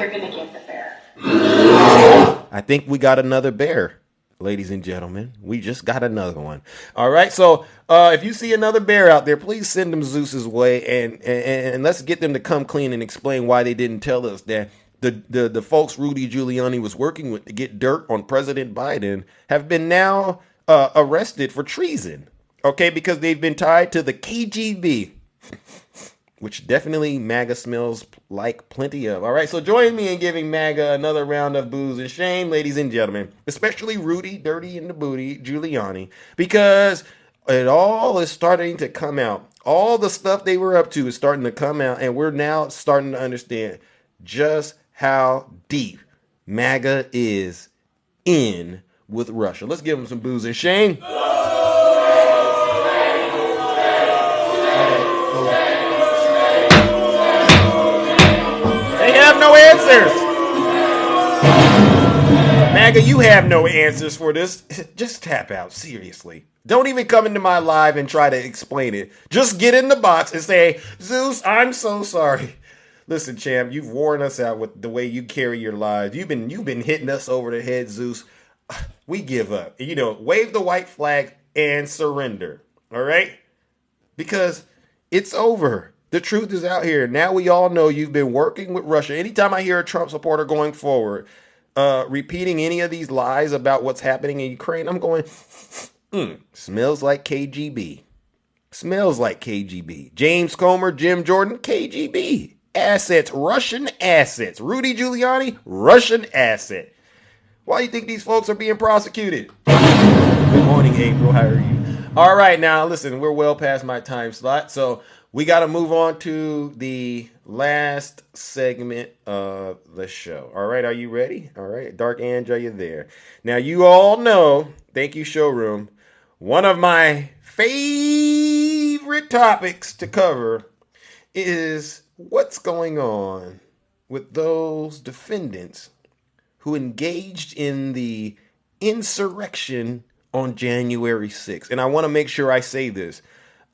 going to get the bear. I think we got another bear, ladies and gentlemen. We just got another one. All right. So if you see another bear out there, please send them Zeus's way and let's get them to come clean and explain why they didn't tell us that the folks Rudy Giuliani was working with to get dirt on President Biden have been now arrested for treason. Okay, because they've been tied to the KGB, which definitely MAGA smells like plenty of. All right, so join me in giving MAGA another round of booze and shame, ladies and gentlemen, especially Rudy, dirty in the booty, Giuliani, because It all is starting to come out. All the stuff they were up to is starting to come out, and we're now starting to understand just how deep MAGA is in with Russia. Let's give them some booze and Shane. They have no answers. MAGA, you have no answers for this. Just tap out, seriously. Don't even come into my live and try to explain it. Just get in the box and say, Zeus, I'm so sorry. Listen, champ, you've worn us out with the way you carry your lives. You've been hitting us over the head, Zeus. We give up. Wave the white flag and surrender. All right? Because it's over. The truth is out here. Now we all know you've been working with Russia. Anytime I hear a Trump supporter going forward, repeating any of these lies about what's happening in Ukraine, I'm going, smells like KGB. Smells like KGB. James Comer, Jim Jordan, KGB. Assets, Russian assets. Rudy Giuliani, Russian asset. Why do you think these folks are being prosecuted? Good morning, April. How are you? All right, now listen, we're well past my time slot, so we got to move on to the last segment of the show. All right, are you ready? All right, Dark Ange, are you there? Now, you all know, thank you, Showroom, one of my favorite topics to cover is what's going on with those defendants who engaged in the insurrection on January 6th. And I want to make sure I say this.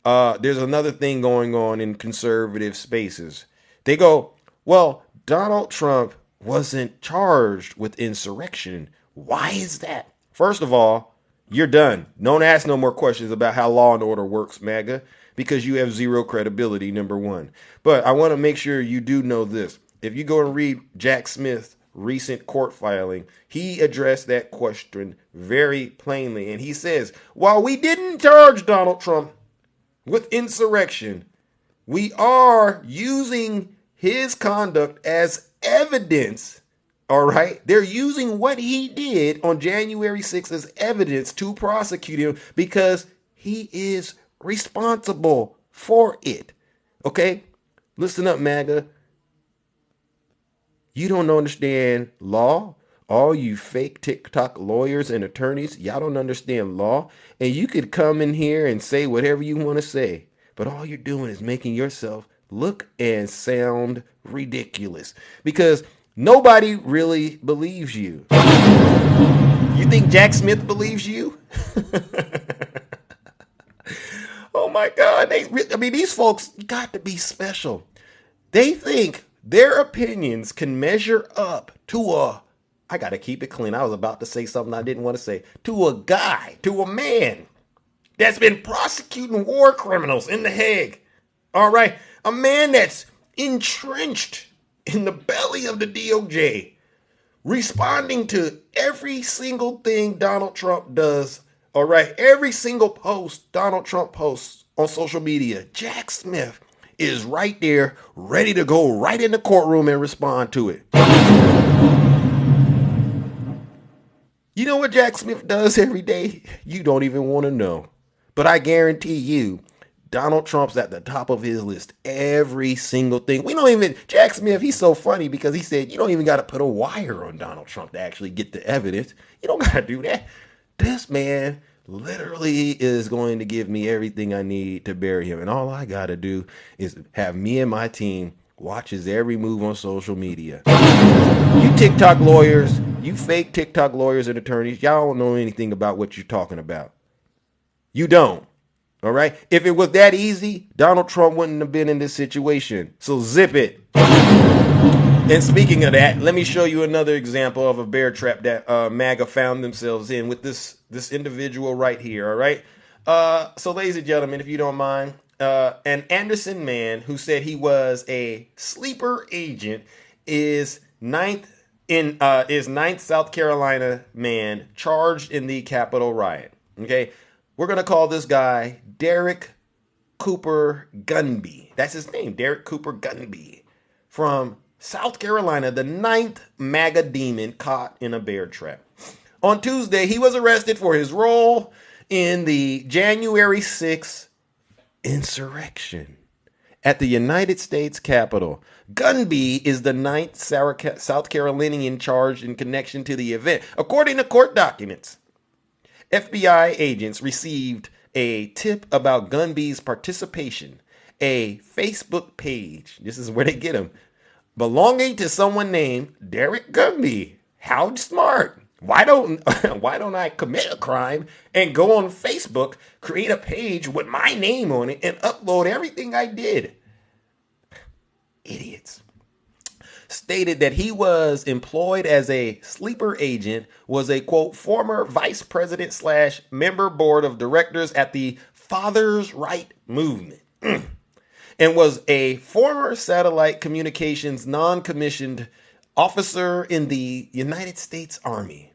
There's another thing going on in conservative spaces. They go, well, Donald Trump wasn't charged with insurrection. Why is that? First of all, you're done. Don't ask no more questions about how law and order works, MAGA, because you have zero credibility, number one. But I want to make sure you do know this. If you go and read Jack Smith's recent court filing, he addressed that question very plainly. And he says, while we didn't charge Donald Trump with insurrection, we are using his conduct as evidence. All right. They're using what he did on January 6th as evidence to prosecute him because he is responsible for it. Okay. Listen up, MAGA. You don't understand law. All you fake TikTok lawyers and attorneys, y'all don't understand law. And you could come in here and say whatever you want to say. But all you're doing is making yourself look and sound ridiculous. Because nobody really believes you. You think Jack Smith believes you? Oh my God. These folks got to be special. They think their opinions can measure up to I got to keep it clean. I was about to say something I didn't want to say. To a guy, to a man that's been prosecuting war criminals in The Hague. All right. A man that's entrenched in the belly of the DOJ, responding to every single thing Donald Trump does. All right. Every single post Donald Trump posts on social media. Jack Smith is right there, ready to go right in the courtroom and respond to it. You know what Jack Smith does every day? You don't even want to know. But I guarantee you, Donald Trump's at the top of his list. Every single thing. Jack Smith, he's so funny because he said, you don't even got to put a wire on Donald Trump to actually get the evidence. You don't got to do that. This man literally is going to give me everything I need to bury him. And all I got to do is have me and my team watch his every move on social media. You TikTok lawyers, you fake TikTok lawyers and attorneys, y'all don't know anything about what you're talking about. You don't. All right. If it was that easy, Donald Trump wouldn't have been in this situation. So zip it. And speaking of that, let me show you another example of a bear trap that MAGA found themselves in with this individual right here. All right. So ladies and gentlemen, if you don't mind, an Anderson man who said he was a sleeper agent is ninth South Carolina man charged in the Capitol riot. Okay. We're going to call this guy Derek Cooper Gunby. That's his name, Derek Cooper Gunby, from South Carolina, the 9th MAGA demon caught in a bear trap. On Tuesday, he was arrested for his role in the January 6th insurrection at the United States Capitol. Gunby is the 9th South Carolinian charged in connection to the event. According to court documents, FBI agents received a tip about Gunby's participation. A Facebook page, this is where they get him, belonging to someone named Derek Gunby. How smart. Why don't I commit a crime and go on Facebook, create a page with my name on it, and upload everything I did? Idiots. Stated that he was employed as a sleeper agent, was a, quote, former vice president / member board of directors at the Father's Right movement, and was a former satellite communications non-commissioned officer in the United States Army.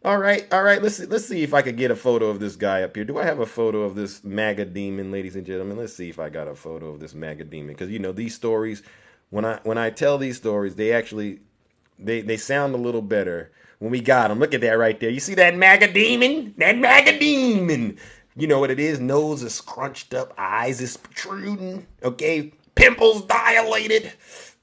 All right. Let's see if I could get a photo of this guy up here. Do I have a photo of this MAGA demon, ladies and gentlemen? Let's see if I got a photo of this MAGA demon, because you know these stories. When I tell these stories, they actually they sound a little better when we got them. Look at that right there. You see that MAGA demon? That MAGA demon. You know what it is? Nose is scrunched up, eyes is protruding. Okay, pimples dilated,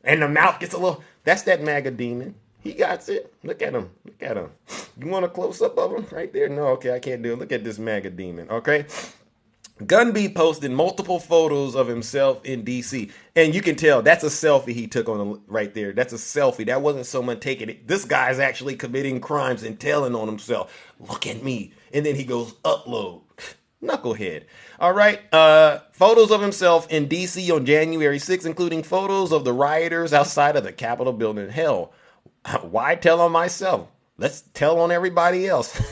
and the mouth gets a little. That's that MAGA demon. He got it. Look at him. Look at him. You want a close up of him right there? No, okay, I can't do it. Look at this MAGA demon. Okay. Gunby posted multiple photos of himself in D.C. And you can tell that's a selfie he took on the right there. That's a selfie. That wasn't someone taking it. This guy's actually committing crimes and telling on himself. Look at me. And then he goes, upload. Knucklehead. All right. Photos of himself in D.C. on January 6th, including photos of the rioters outside of the Capitol building. Hell, why tell on myself? Let's tell on everybody else.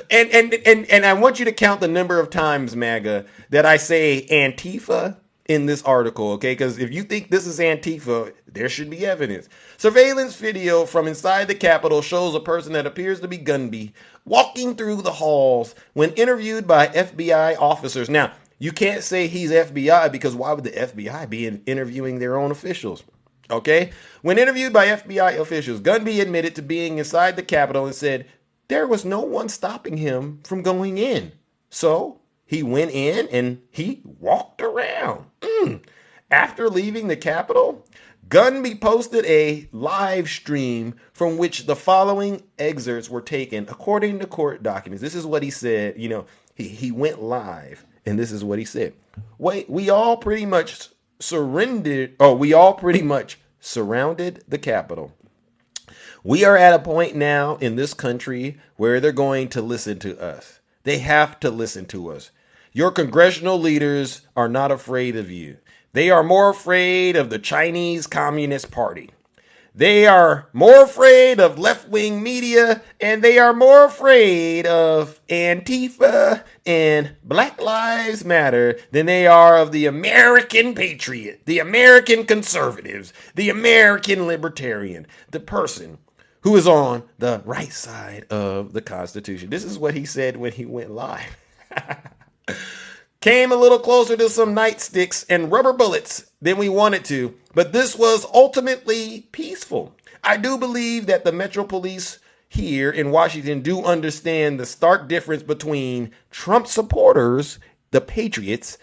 And I want you to count the number of times, MAGA, that I say Antifa in this article, okay? Because if you think this is Antifa, there should be evidence. Surveillance video from inside the Capitol shows a person that appears to be Gunby walking through the halls when interviewed by FBI officers. Now, you can't say he's FBI because why would the FBI be interviewing their own officials? Okay? When interviewed by FBI officials, Gunby admitted to being inside the Capitol and said, there was no one stopping him from going in. So he went in and he walked around. After leaving the Capitol, Gunby posted a live stream from which the following excerpts were taken, according to court documents. This is what he said. You know, he went live, and this is what he said. We all pretty much surrounded the Capitol. We are at a point now in this country where they're going to listen to us. They have to listen to us. Your congressional leaders are not afraid of you. They are more afraid of the Chinese Communist Party. They are more afraid of left-wing media, and they are more afraid of Antifa and Black Lives Matter than they are of the American patriot, the American conservatives, the American libertarian, the person who is on the right side of the Constitution. This is what he said when he went live. Came a little closer to some nightsticks and rubber bullets than we wanted to, but this was ultimately peaceful. I do believe that the Metro Police here in Washington do understand the stark difference between Trump supporters, the patriots,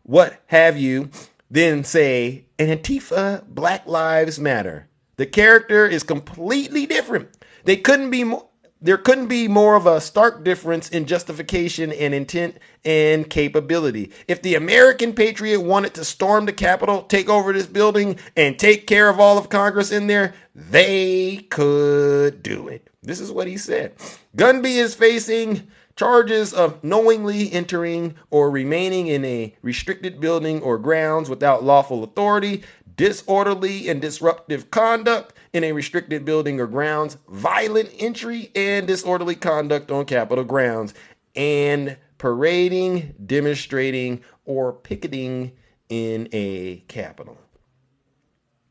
what have you, then say Antifa, Black Lives Matter. The character is completely different. There couldn't be more of a stark difference in justification and intent and capability. If the American patriot wanted to storm the Capitol, take over this building, and take care of all of Congress in there, they could do it. This is what he said. Gunby is facing charges of knowingly entering or remaining in a restricted building or grounds without lawful authority, disorderly and disruptive conduct in a restricted building or grounds, violent entry and disorderly conduct on Capitol grounds, and parading, demonstrating, or picketing in a Capitol.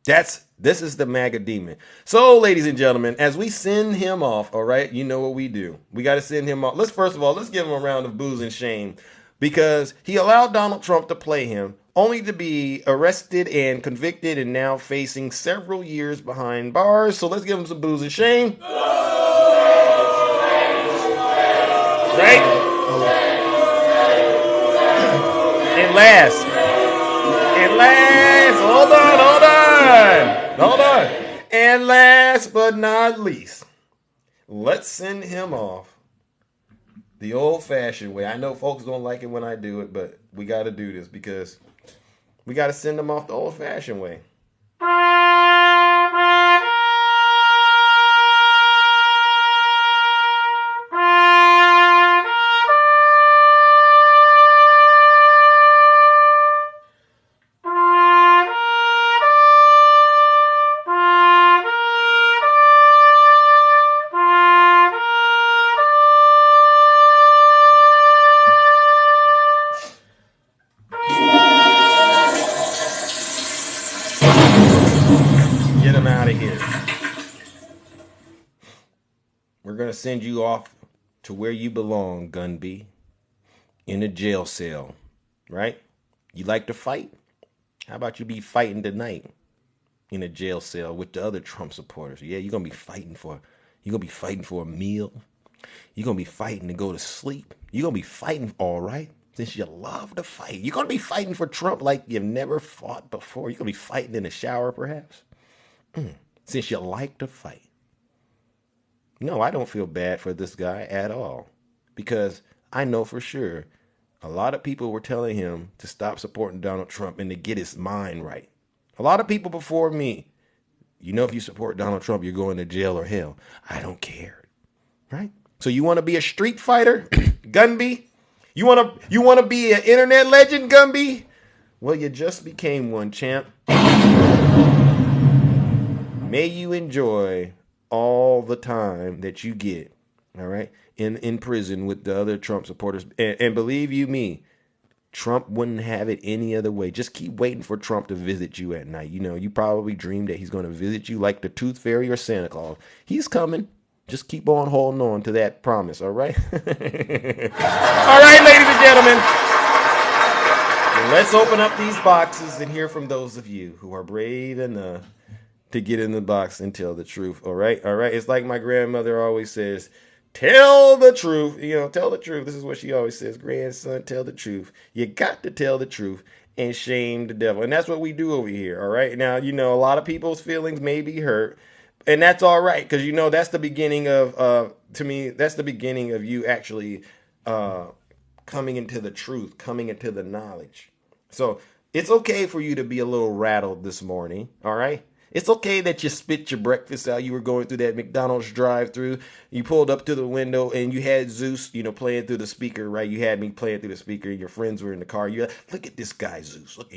This is the MAGA demon. So, ladies and gentlemen, as we send him off, all right, you know what we do. We got to send him off. Let's give him a round of booze and shame, because he allowed Donald Trump to play him, only to be arrested and convicted and now facing several years behind bars. So let's give him some booze and shame. Right? Hold on. And last but not least, let's send him off the old-fashioned way. I know folks don't like it when I do it, but we got to do this because we got to send him off the old-fashioned way. Get him out of here. We're going to send you off to where you belong, Gunby. In a jail cell, right? You like to fight? How about you be fighting tonight in a jail cell with the other Trump supporters? Yeah, you're going to be fighting for a meal. You're going to be fighting to go to sleep. You're going to be fighting, all right, since you love to fight. You're going to be fighting for Trump like you've never fought before. You're going to be fighting in the shower, perhaps, since you like to fight. No, I don't feel bad for this guy at all because I know for sure a lot of people were telling him to stop supporting Donald Trump and to get his mind right. A lot of people before me, if you support Donald Trump, you're going to jail or hell. I don't care, right? So you want to be a street fighter, Gunby? You want to be an internet legend, Gunby? Well, you just became one, champ. May you enjoy all the time that you get, all right, in prison with the other Trump supporters. And believe you me, Trump wouldn't have it any other way. Just keep waiting for Trump to visit you at night. You probably dream that he's going to visit you like the Tooth Fairy or Santa Claus. He's coming. Just keep on holding on to that promise, all right? All right, ladies and gentlemen. Let's open up these boxes and hear from those of you who are brave enough to get in the box and tell the truth, all right? All right, it's like my grandmother always says, tell the truth. Tell the truth. This is what she always says, grandson, tell the truth. You got to tell the truth and shame the devil. And that's what we do over here, all right? Now, a lot of people's feelings may be hurt, and that's all right, because, that's the beginning of, to me, that's the beginning of you actually coming into the truth, coming into the knowledge. So it's okay for you to be a little rattled this morning, all right? It's okay that you spit your breakfast out. You were going through that McDonald's drive-through. You pulled up to the window and you had Zeus, playing through the speaker, right? You had me playing through the speaker and your friends were in the car. You're like, look at this guy, Zeus. Look,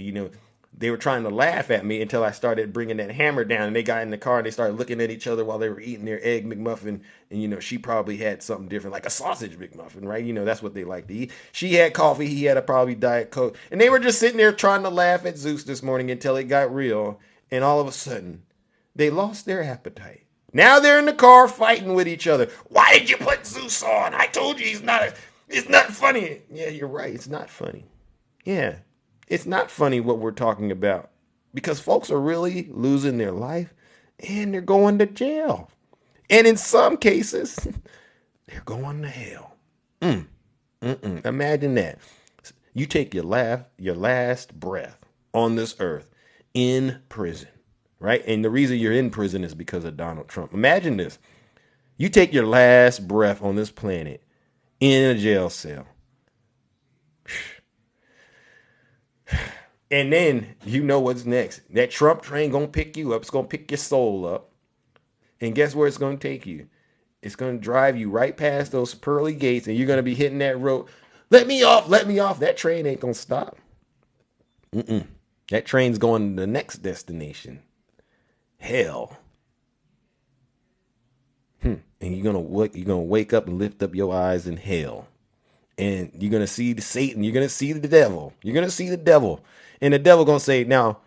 they were trying to laugh at me until I started bringing that hammer down, and they got in the car and they started looking at each other while they were eating their egg McMuffin. And, she probably had something different, like a sausage McMuffin, right? That's what they like to eat. She had coffee. He had a probably Diet Coke. And they were just sitting there trying to laugh at Zeus this morning until it got real. And all of a sudden, they lost their appetite. Now they're in the car fighting with each other. Why did you put Zeus on? I told you it's not funny. Yeah, you're right. It's not funny. Yeah, it's not funny what we're talking about because folks are really losing their life and they're going to jail. And in some cases, they're going to hell. Imagine that. You take your last breath on this earth in prison. Right? And the reason you're in prison is because of Donald Trump. Imagine this. You take your last breath on this planet in a jail cell. And then what's next. That Trump train going to pick you up. It's going to pick your soul up. And guess where it's going to take you? It's going to drive you right past those pearly gates and you're going to be hitting that road. Let me off. Let me off. That train ain't going to stop. That train's going to the next destination. Hell. And you're gonna wake up and lift up your eyes in hell. And you're gonna see Satan, you're gonna see the devil. You're gonna see the devil. And the devil gonna say, now,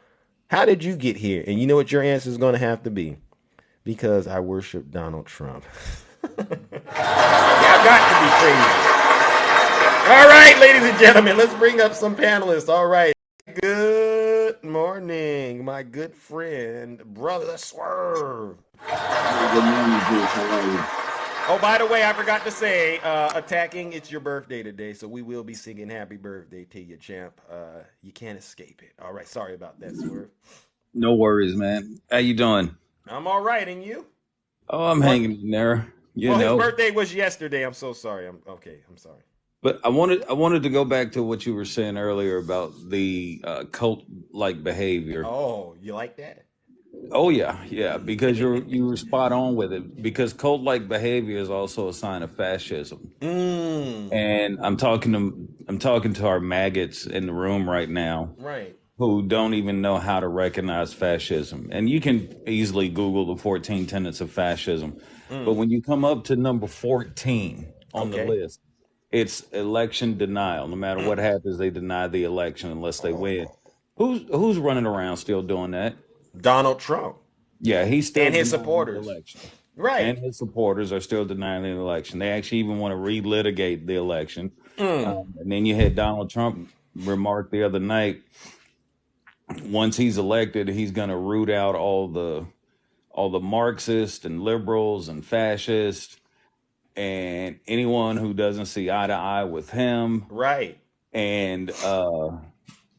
how did you get here? And you know what your answer is gonna have to be? Because I worship Donald Trump. Y'all got to be crazy. All right, ladies and gentlemen, let's bring up some panelists. All right. Good morning, my good friend, Brother Swerve. Good morning, Bruce. How are you? Oh, by the way, I forgot to say, attacking, it's your birthday today, so we will be singing happy birthday to you, champ. You can't escape it. All right, sorry about that, Swerve. No worries, man. How you doing? I'm all right, and you? Oh, I'm What? hanging in there, you Oh, his know. birthday was yesterday. I'm so sorry. I'm okay. I'm sorry. But I wanted to go back to what you were saying earlier about the cult-like behavior. Oh, you like that? Oh yeah, yeah, because you were spot on with it. Because cult-like behavior is also a sign of fascism. Mm. And I'm talking to our maggots in the room right now Right. who don't even know how to recognize fascism. And you can easily Google the 14 tenets of fascism. But when you come up to number 14 on the Okay. list, it's election denial. No matter what happens, they deny the election unless they win. Who's running around still doing that? Donald Trump Yeah, he's still and his denying the supporters. election. Right. And his supporters are still denying the election. They actually even want to relitigate the election. And then you had Donald Trump remark the other night, once he's elected, he's going to root out all the Marxists and liberals and fascists and anyone who doesn't see eye to eye with him, Right. and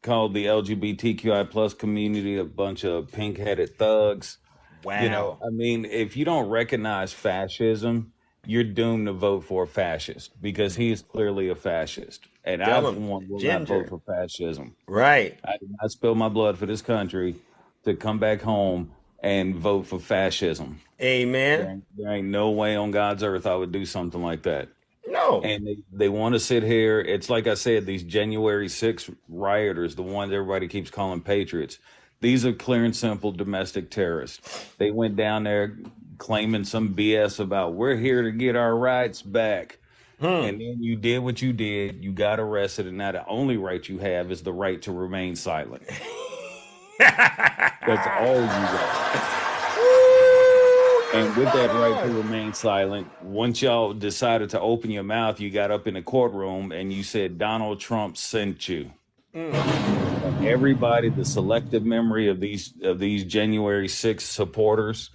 called the LGBTQI plus community a bunch of pink headed thugs. Wow. I mean, if you don't recognize fascism, you're doomed to vote for a fascist because he is clearly a fascist. And I, Tell for him, one, will not vote Ginger. for fascism. Right. I did not spill my blood for this country to come back home and vote for fascism. Amen. There ain't no way on God's earth I would do something like that. No. And they want to sit here. It's like I said, these January 6th rioters, the ones everybody keeps calling patriots, these are clear and simple domestic terrorists. They went down there claiming some BS about we're here to get our rights back. And then you did what you did. You got arrested. And now the only right you have is the right to remain silent. That's all you got. And with that right to remain silent, once y'all decided to open your mouth, you got up in the courtroom and you said Donald Trump sent you. And everybody, the selective memory of these January 6th supporters,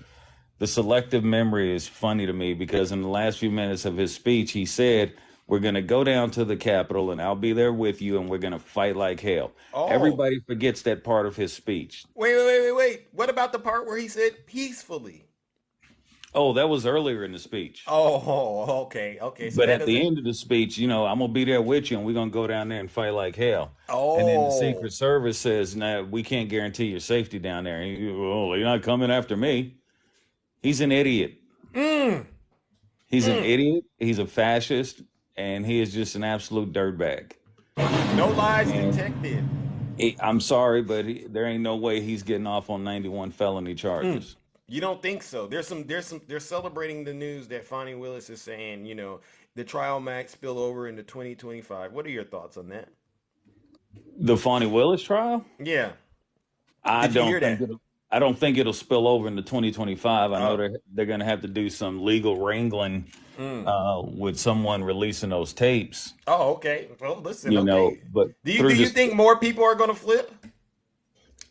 the selective memory is funny to me because in the last few minutes of his speech, he said, we're going to go down to the Capitol and I'll be there with you and we're going to fight like hell. Oh. Everybody forgets that part of his speech. Wait. What about the part where he said peacefully? Oh, that was earlier in the speech. Oh, okay. So But that at the doesn't. end of the speech, I'm going to be there with you and we're going to go down there and fight like hell. And then the Oh. Secret Service says, nah, we can't guarantee your safety down there. And you're not coming after me. He's an idiot. He's an idiot. He's a fascist. And he is just an absolute dirtbag. No lies detected. I'm sorry, but there ain't no way he's getting off on 91 felony charges. You don't think so? They're celebrating the news that Fonnie Willis is saying, the trial might spill over into 2025. What are your thoughts on that? The Fonnie Willis trial? Yeah. I Did you hear don't think that? I don't think it'll spill over into 2025. I know Oh. they're going to have to do some legal wrangling with someone releasing those tapes. Oh, okay. Well, listen, okay. But Do through you this, think more people are going to flip?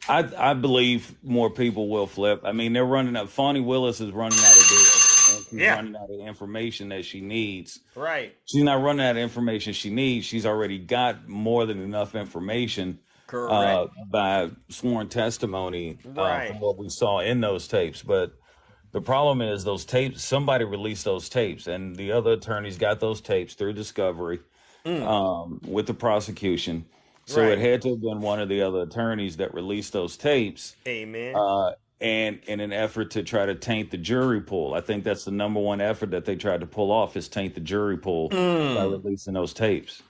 I believe more people will flip. I mean, they're running out. Fonnie Willis is running out of deals. And she's Yeah. running out of information that she needs. Right. She's not running out of information she needs. She's already got more than enough information Correct. by sworn testimony Right. from what we saw in those tapes. But the problem is those tapes, somebody released those tapes, and the other attorneys got those tapes through discovery with the prosecution. So Right. it had to have been one of the other attorneys that released those tapes. Amen. And in an effort to try to taint the jury pool. I think that's the number one effort that they tried to pull off is taint the jury pool by releasing those tapes.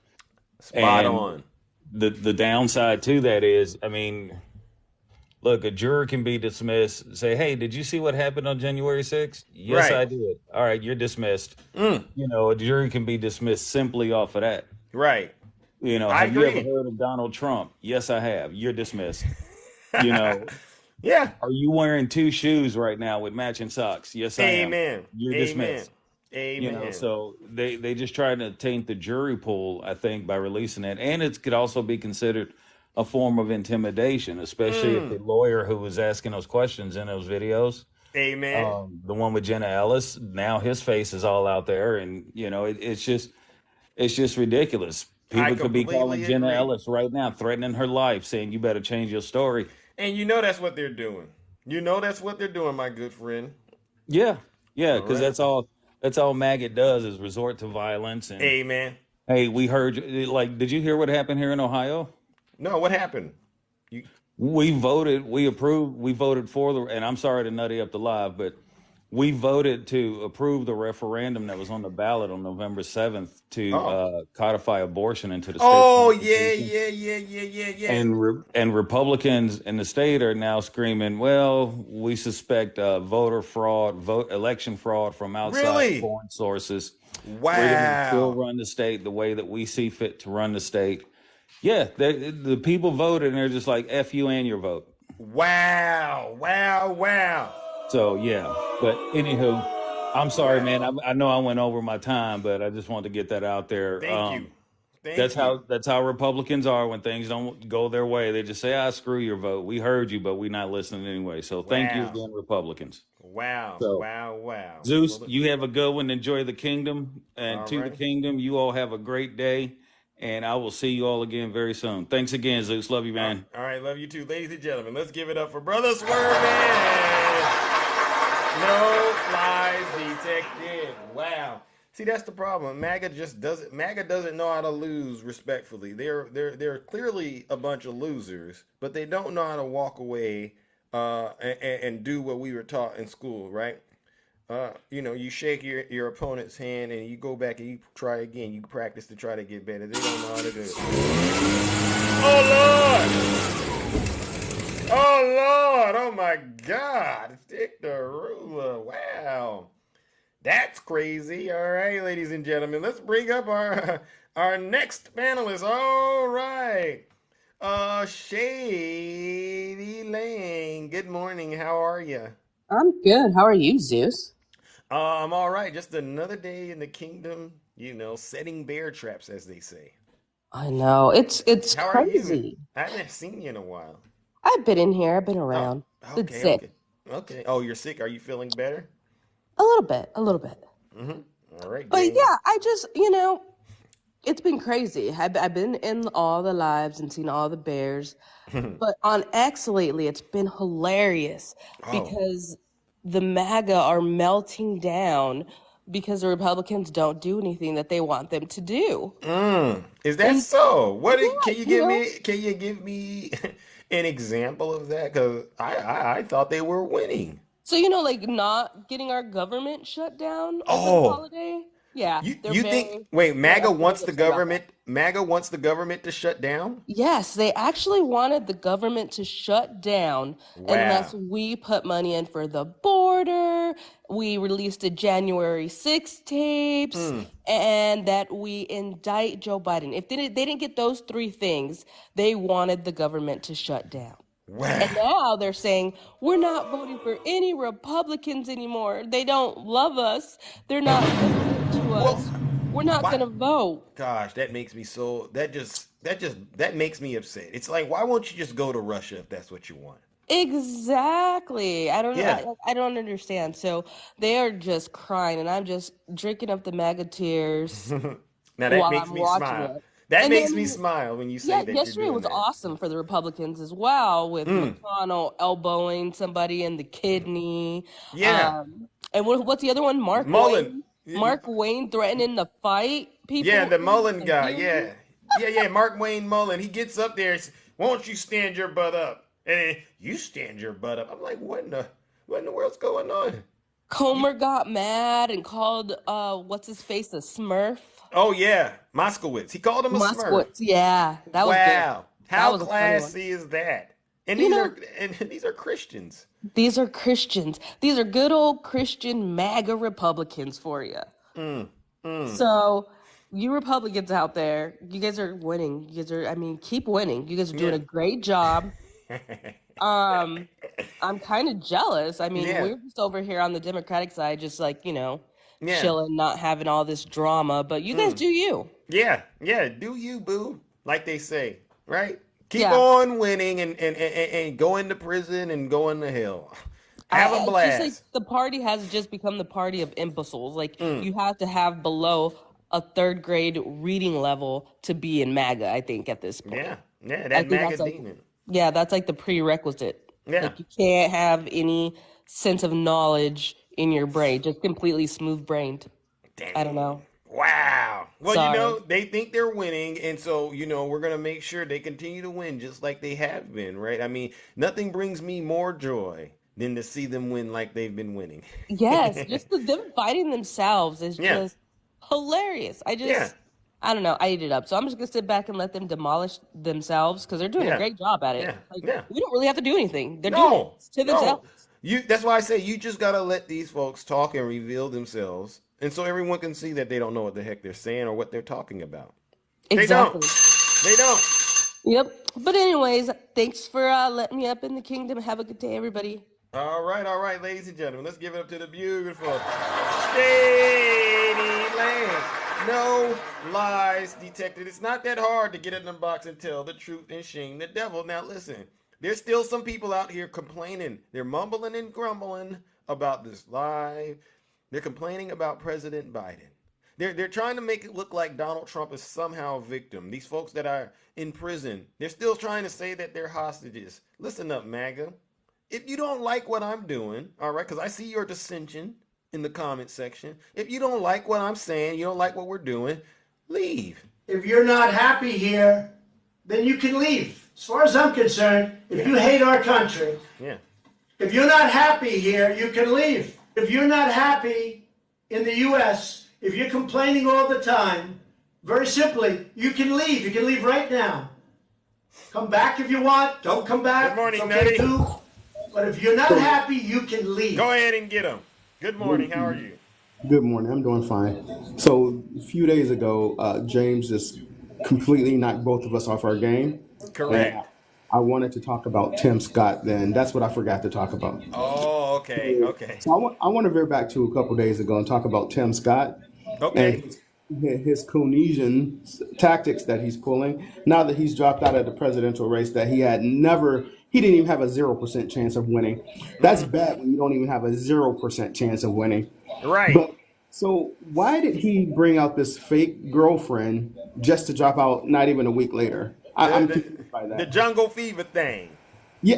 Spot and on. The downside to that is, I mean, look, a juror can be dismissed, say, hey, did you see what happened on January 6th? Yes, Right. I did. All right, you're dismissed. A jury can be dismissed simply off of that. Right. I Have you agree. ever heard of Donald Trump? Yes, I have. You're dismissed. You know, Yeah. Are you wearing two shoes right now with matching socks? Yes, I am. Amen. You're Amen. dismissed. Amen. So they just tried to taint the jury pool, I think, by releasing it. And it could also be considered a form of intimidation, especially if the lawyer who was asking those questions in those videos, Amen. the one with Jenna Ellis, now his face is all out there. And, it's just ridiculous. I People could be calling completely Jenna agree. Ellis right now, threatening her life, saying, you better change your story. And you know that's what they're doing. You know that's what they're doing, my good friend. Yeah, yeah, All because right. that's all MAGA does is resort to violence. And Amen. hey, we heard like, did you hear what happened here in Ohio? No, what happened? You We voted for and I'm sorry to nutty up the live, but we voted to approve the referendum that was on the ballot on November 7th to Oh. codify abortion into the state Oh yeah, constitution. yeah, yeah, yeah, yeah, yeah. And Republicans in the state are now screaming, "Well, we suspect voter fraud, election fraud from outside Really? foreign sources. We're going to still Wow. run the state the way that we see fit to run the state." Yeah, the people voted, and they're just like, "F you and your vote." Wow. Wow. Wow. So yeah, but anywho, I'm sorry, man. I know I went over my time, but I just wanted to get that out there. Thank you. That's Thank you. how Republicans are when things don't go their way. They just say, "Ah, screw your vote. We heard you, but we're not listening anyway." So thank you Wow. again, Republicans. Wow. So Wow. Wow. Zeus, Well, you have a good one. Enjoy the kingdom, and all to the right. kingdom, you all have a great day. And I will see you all again very soon. Thanks again, Zeus. Love you, man. All right. Love you too, ladies and gentlemen. Let's give it up for Brother Swerve. No lies detected. Wow. See, that's the problem. MAGA doesn't know how to lose respectfully. They're clearly a bunch of losers, but they don't know how to walk away and do what we were taught in school, right? You shake your opponent's hand and you go back and you try again. You practice to try to get better. They don't know how to do it. Oh Lord! Oh Lord! Oh my God! Stick the ruler. Wow. That's crazy. All right, ladies and gentlemen, let's bring up our next panelist. All right. Shady Lane. Good morning. How are you? I'm good. How are you, Zeus? I'm all right. Just another day in the kingdom, setting bear traps, as they say. I know. It's How are you? crazy. I haven't seen you in a while. I've been in here. I've been Oh, around. Been okay, sick. okay. Okay. Oh, you're sick. Are you feeling better? A little bit. A little bit. All right, But gang. yeah, I just, it's been crazy. I've been in all the lives and seen all the bears. But on X lately, it's been hilarious Oh, because the MAGA are melting down because the Republicans don't do anything that they want them to do. is that And so? yeah, Can you give me? Can you give me an example of that? Because I thought they were winning. so, like not getting our government shut down over the Oh, holiday. Yeah, they're you think? very, Wait, they're MAGA very wants the upset about that. government. MAGA wants the government to shut down. Yes, they actually wanted the government to shut down unless Wow. we put money in for the border, we released the January 6 tapes, and that we indict Joe Biden. If they didn't get those three things, they wanted the government to shut down. And Wow. now they're saying, we're not voting for any Republicans anymore. They don't love us. They're not listening to Well, us. We're not going what? to vote. Gosh, that makes me so. That makes me upset. It's like, why won't you just go to Russia if that's what you want? Exactly. Yeah. I don't understand. So they are just crying, and I'm just drinking up the MAGA tears Now that while makes I'm me watching smile. it. That And makes me then, smile when you say yeah, that you're yesterday doing was that. awesome for the Republicans as well, with McConnell elbowing somebody in the kidney. Yeah. And what's the other one? Mark Mullen. Wayne. Mark Wayne threatening to fight Yeah, people the in Mullen a guy. hearing. Yeah. Yeah. Mark Wayne Mullen. He gets up there. Won't you stand your butt up? And you stand your butt up. I'm like, what in the world's going on? Comer got mad and called what's his face a Smurf. Oh yeah, Moskowitz. He called him a Smurf. Moskowitz, yeah, that was good. Wow. That How was a funny one. classy is that? And You these know, are and these are Christians. these are Christians. These are good old Christian MAGA Republicans for you. So, you Republicans out there, you guys are winning. Keep winning. You guys are doing Yeah. a great job. Um, I'm kind of jealous. Yeah. We're just over here on the Democratic side, just like, Yeah. chilling, not having all this drama, but you guys do you. Yeah. Yeah. Do you, boo? Like they say, right? Keep Yeah. on winning and go into prison and go into hell. Have a It's just like blast. the party has just become the party of imbeciles. Like you have to have below a third grade reading level to be in MAGA, I think, at this point. Yeah. Yeah. I That think MAGA that's like demon. Yeah, that's like the prerequisite. Yeah. Like you can't have any sense of knowledge in your brain, just completely smooth brained. I don't know. Wow. Well, Sorry. they think they're winning, and so, we're going to make sure they continue to win just like they have been, right? I mean, nothing brings me more joy than to see them win like they've been winning. Yes, just them fighting themselves is Yeah. just hilarious. Yeah. I don't know. I eat it up. So I'm just gonna sit back and let them demolish themselves because they're doing a Yeah. great job at it. Yeah. Like Yeah. we don't really have to do anything. They're doing it No. to No. themselves. That's why I say you just got to let these folks talk and reveal themselves, and so everyone can see that they don't know what the heck they're saying or what they're talking about. Exactly. They don't. Yep. But anyways, thanks for letting me up in the kingdom. Have a good day, everybody. All right, ladies and gentlemen. Let's give it up to the beautiful Shady Land. No lies detected. It's not that hard to get in the box and tell the truth and shame the devil. Now listen, there's still some people out here complaining. They're mumbling and grumbling about this live. They're complaining about President Biden. They're trying to make it look like Donald Trump is somehow a victim. These folks that are in prison, they're still trying to say that they're hostages. Listen up, MAGA. If you don't like what I'm doing, all right, because I see your dissension in the comment section. If you don't like what I'm saying, you don't like what we're doing, leave. If you're not happy here, then you can leave. As far as I'm concerned, if you hate our country, if you're not happy here, you can leave. If you're not happy in the U.S., if you're complaining all the time, very simply, you can leave. You can leave right now. Come back if you want. Don't come back. Good morning, it's okay Nutty. too. But if you're not happy, you can leave. Go ahead and get them. Good morning. How are you? Good morning. I'm doing fine. So a few days ago, James just completely knocked both of us off our game. Correct. And I wanted to talk about Tim Scott then. That's what I forgot to talk about. Oh, okay. Okay. So I want to veer back to a couple days ago and talk about Tim Scott. Okay. And his Coonesian tactics that he's pulling now that he's dropped out of the presidential race that he didn't even have a 0% chance of winning. That's bad when you don't even have a 0% chance of winning. Right. But so why did he bring out this fake girlfriend just to drop out not even a week later? I'm confused by that. The jungle fever thing. Yeah,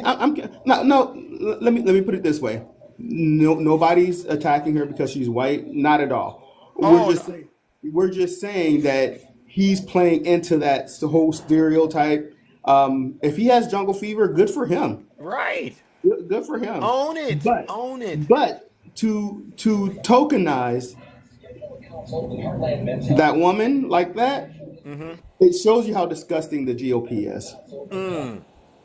no. Let me put it this way. No, nobody's attacking her because she's white. Not at all. We're just saying that he's playing into that whole stereotype. If he has jungle fever, good for him. Right. Good for him. Own it. Own it. But to tokenize that woman like that, it shows you how disgusting the GOP is.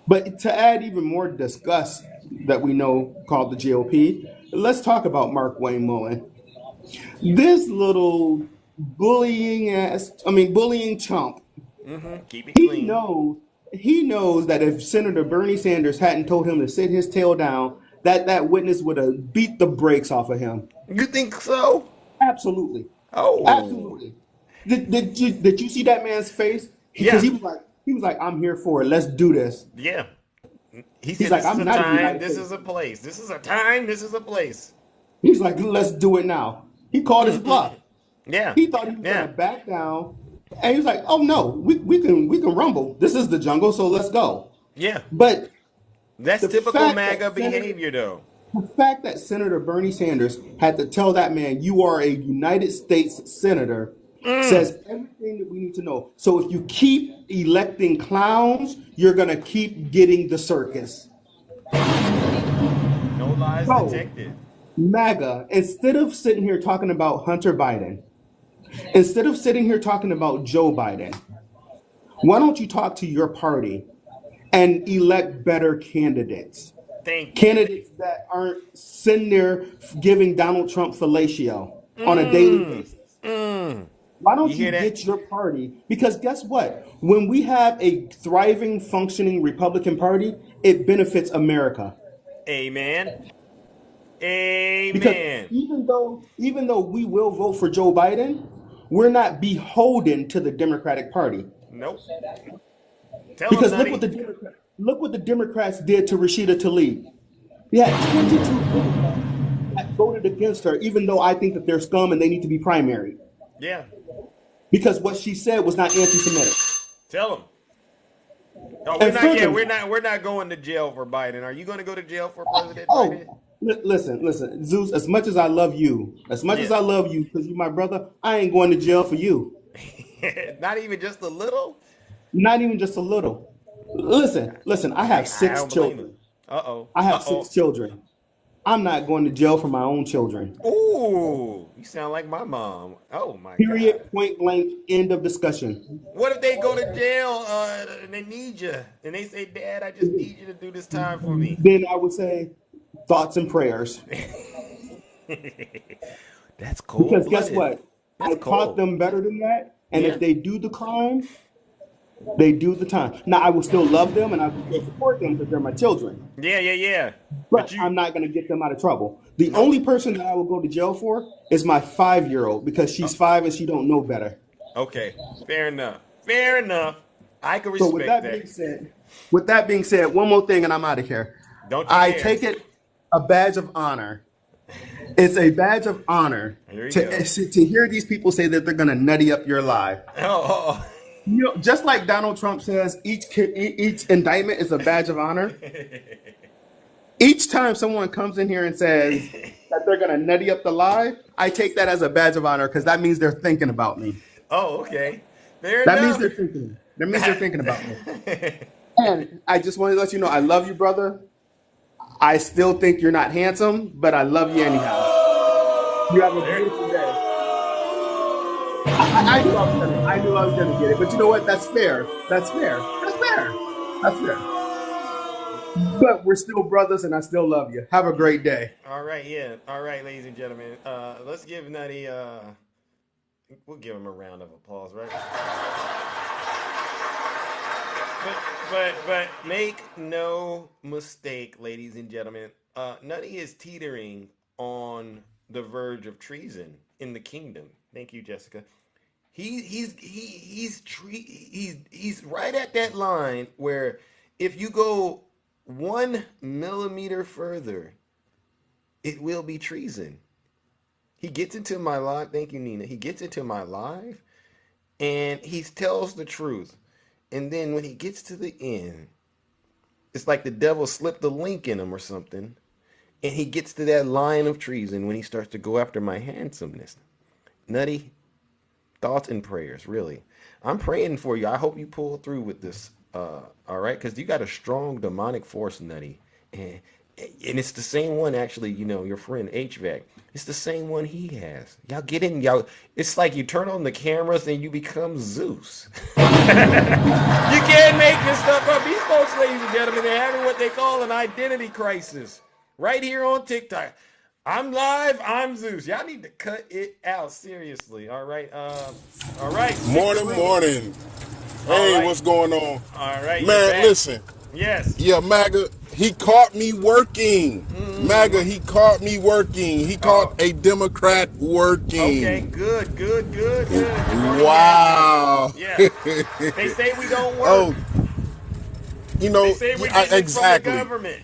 But to add even more disgust that we know called the GOP, let's talk about Mark Wayne Mullen. This little bullying chump. Keep it clean. He knows that if Senator Bernie Sanders hadn't told him to sit his tail down, that witness would have beat the brakes off of him. You think so? Absolutely. Oh, absolutely. Did you see that man's face? Because he was like, I'm here for it. Let's do this. Yeah. He's like, this I'm is a not time, this is a place. This is a time, this is a place. He's like, let's do it now. He called his bluff. Yeah. He thought he was gonna back down. And he was like, oh no, we can rumble. This is the jungle, so let's go. Yeah. But that's typical MAGA behavior though. The fact that Senator Bernie Sanders had to tell that man, you are a United States senator, says everything that we need to know. So if you keep electing clowns, you're going to keep getting the circus. No lies detected. MAGA, instead of sitting here talking about Hunter Biden, instead of sitting here talking about Joe Biden, why don't you talk to your party and elect better candidates? Candidates that aren't sitting there giving Donald Trump fellatio on a daily basis. Why don't you get your party? Because guess what? When we have a thriving, functioning Republican Party, it benefits America. Amen. Amen. Because even though we will vote for Joe Biden, we're not beholden to the Democratic Party. Nope. Because look what the Democrats did to Rashida Tlaib. They had 22 Democrats that voted against her, even though I think that they're scum and they need to be primaried. Yeah. Because what she said was not anti-Semitic. Tell them. Oh, we're And not. Yeah, furthermore, we're not going to jail for Biden. Are you going to go to jail for President Biden? oh, listen, Zeus. As much as I love you, Yeah. because you're my brother, I ain't going to jail for you. Not even just a little. Not even just a little. Listen. I have I six don't blame him. children. Uh oh. I Uh have oh. six children. I'm not going to jail for my own children. Ooh, you sound like my mom. Oh my God. Period. Point blank. End of discussion. What if they go to jail and they need you and they say, "Dad, I just need you to do this time for me." Then I would say thoughts and prayers. That's cold Because guess blooded. what? That's I taught cold. them better than that. And Yeah. if they do the crime, they do the time. Now I will still love them and I will still support them because they're my children. Yeah. But But you I'm not going to get them out of trouble. The no. only person that I will go to jail for is my 5-year-old because Oh, she's 5 and she don't know better. okay. Fair enough. Fair enough. I can So with respect that that. being said, one more thing and I'm out of here. Don't you I dare. take it a badge of honor. It's a badge of honor There you go. to hear these people say that they're going to nutty up your life. Oh. You know, just like Donald Trump says, each indictment is a badge of honor. Each time someone comes in here and says that they're going to nutty up the live, I take that as a badge of honor because that means they're thinking about me. Oh, okay. Fair That means enough. they're thinking. That means they're thinking about me. And I just wanted to let you know I love you, brother. I still think you're not handsome, but I love you anyhow. You have a beautiful day. I knew I was gonna get it, but you know what? That's fair. That's fair. That's fair. That's fair. But we're still brothers, and I still love you. Have a great day. All right, yeah. All right, ladies and gentlemen. Let's give Nutty we'll give him a round of applause, right? But make no mistake, ladies and gentlemen. Nutty is teetering on the verge of treason in the kingdom. Thank you, Jessica. He's right at that line where if you go 1 millimeter further, it will be treason. He gets into my live. Thank you, Nina. He gets into my live and he tells the truth. And then when he gets to the end, it's like the devil slipped a link in him or something. And he gets to that line of treason when he starts to go after my handsomeness. Nutty, thoughts and prayers, really. I'm praying for you. I hope you pull through with this. All right, because you got a strong demonic force, Nutty, and it's the same one actually. You know, your friend HVAC. It's the same one he has. Y'all get in, y'all. It's like you turn on the cameras and you become Zeus. You can't make this stuff up. These folks, ladies and gentlemen, they're having what they call an identity crisis right here on TikTok. I'm live. I'm Zeus. Y'all need to cut it out seriously. All right. All right. Morning. All Hey, right. what's going on? All right. Man, listen. Yes. Yeah, MAGA, he caught me working. MAGA, he caught me working. He caught a Democrat working. Okay. Good. Wow. Yeah. They say we don't work. Oh, you know, They say we get it exactly. from the government.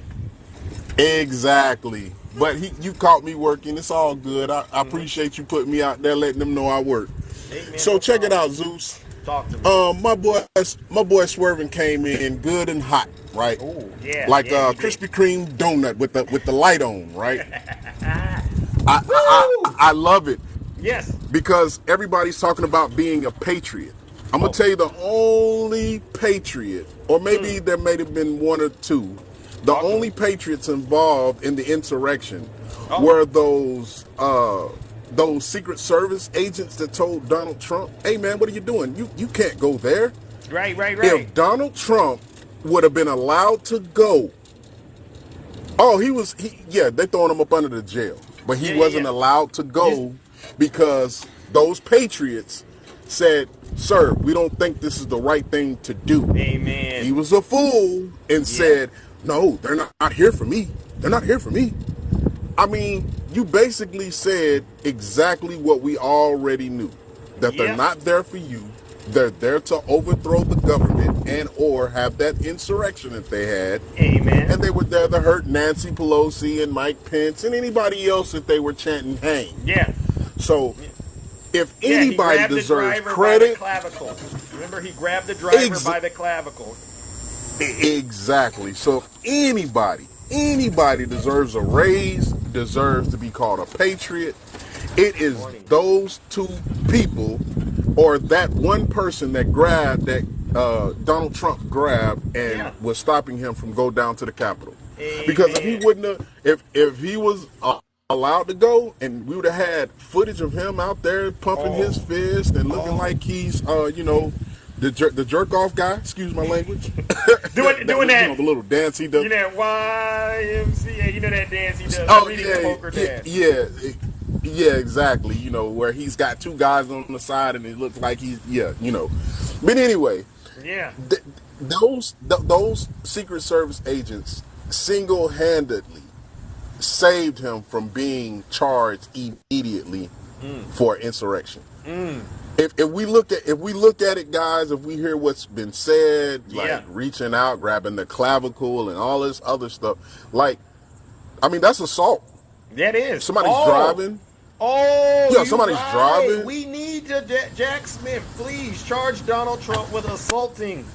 Exactly. But you caught me working. It's all good. I appreciate you putting me out there, letting them know I work. Amen. So check it out, Zeus. Talk to me. My boy Swervin came in good and hot, right? Oh, yeah. Like yeah, Krispy Kreme donut with the light on, right? I love it Yes. because everybody's talking about being a patriot. I'm gonna tell you the only patriot, or maybe there may have been one or two. The only patriots involved in the insurrection were those Secret Service agents that told Donald Trump, "Hey man, what are you doing? You can't go there." Right. If Donald Trump would have been allowed to go, they throwing him up under the jail, but he wasn't allowed to go because those patriots said, "Sir, we don't think this is the right thing to do." Amen. He was a fool and said, "No, they're not here for me. They're not here for me." I mean, you basically said exactly what we already knew, that they're not there for you. They're there to overthrow the government and or have that insurrection that they had. Amen. And they were there to hurt Nancy Pelosi and Mike Pence and anybody else that they were chanting hang. Yeah. So if anybody deserves credit, credit, by the clavicle. Remember, he grabbed the driver by the clavicle. Exactly. So anybody deserves a raise, deserves to be called a patriot. It is those two people, or that one person that grabbed that Donald Trump grabbed and was stopping him from go down to the Capitol. Because if he wouldn't have, if he was allowed to go, and we would have had footage of him out there pumping his fist and looking like he's, the jerk off guy. Excuse my language. doing that. You know, the little dance he does. You know, YMCA. You know that dance he does. Oh yeah, exactly. You know, where he's got two guys on the side and it looks like he's But anyway, those Secret Service agents single-handedly saved him from being charged immediately for insurrection. If we look at it, guys, if we hear what's been said, like reaching out, grabbing the clavicle, and all this other stuff, that's assault. That is. Somebody's driving. Somebody's driving. We need to Jack Smith, please charge Donald Trump with assaulting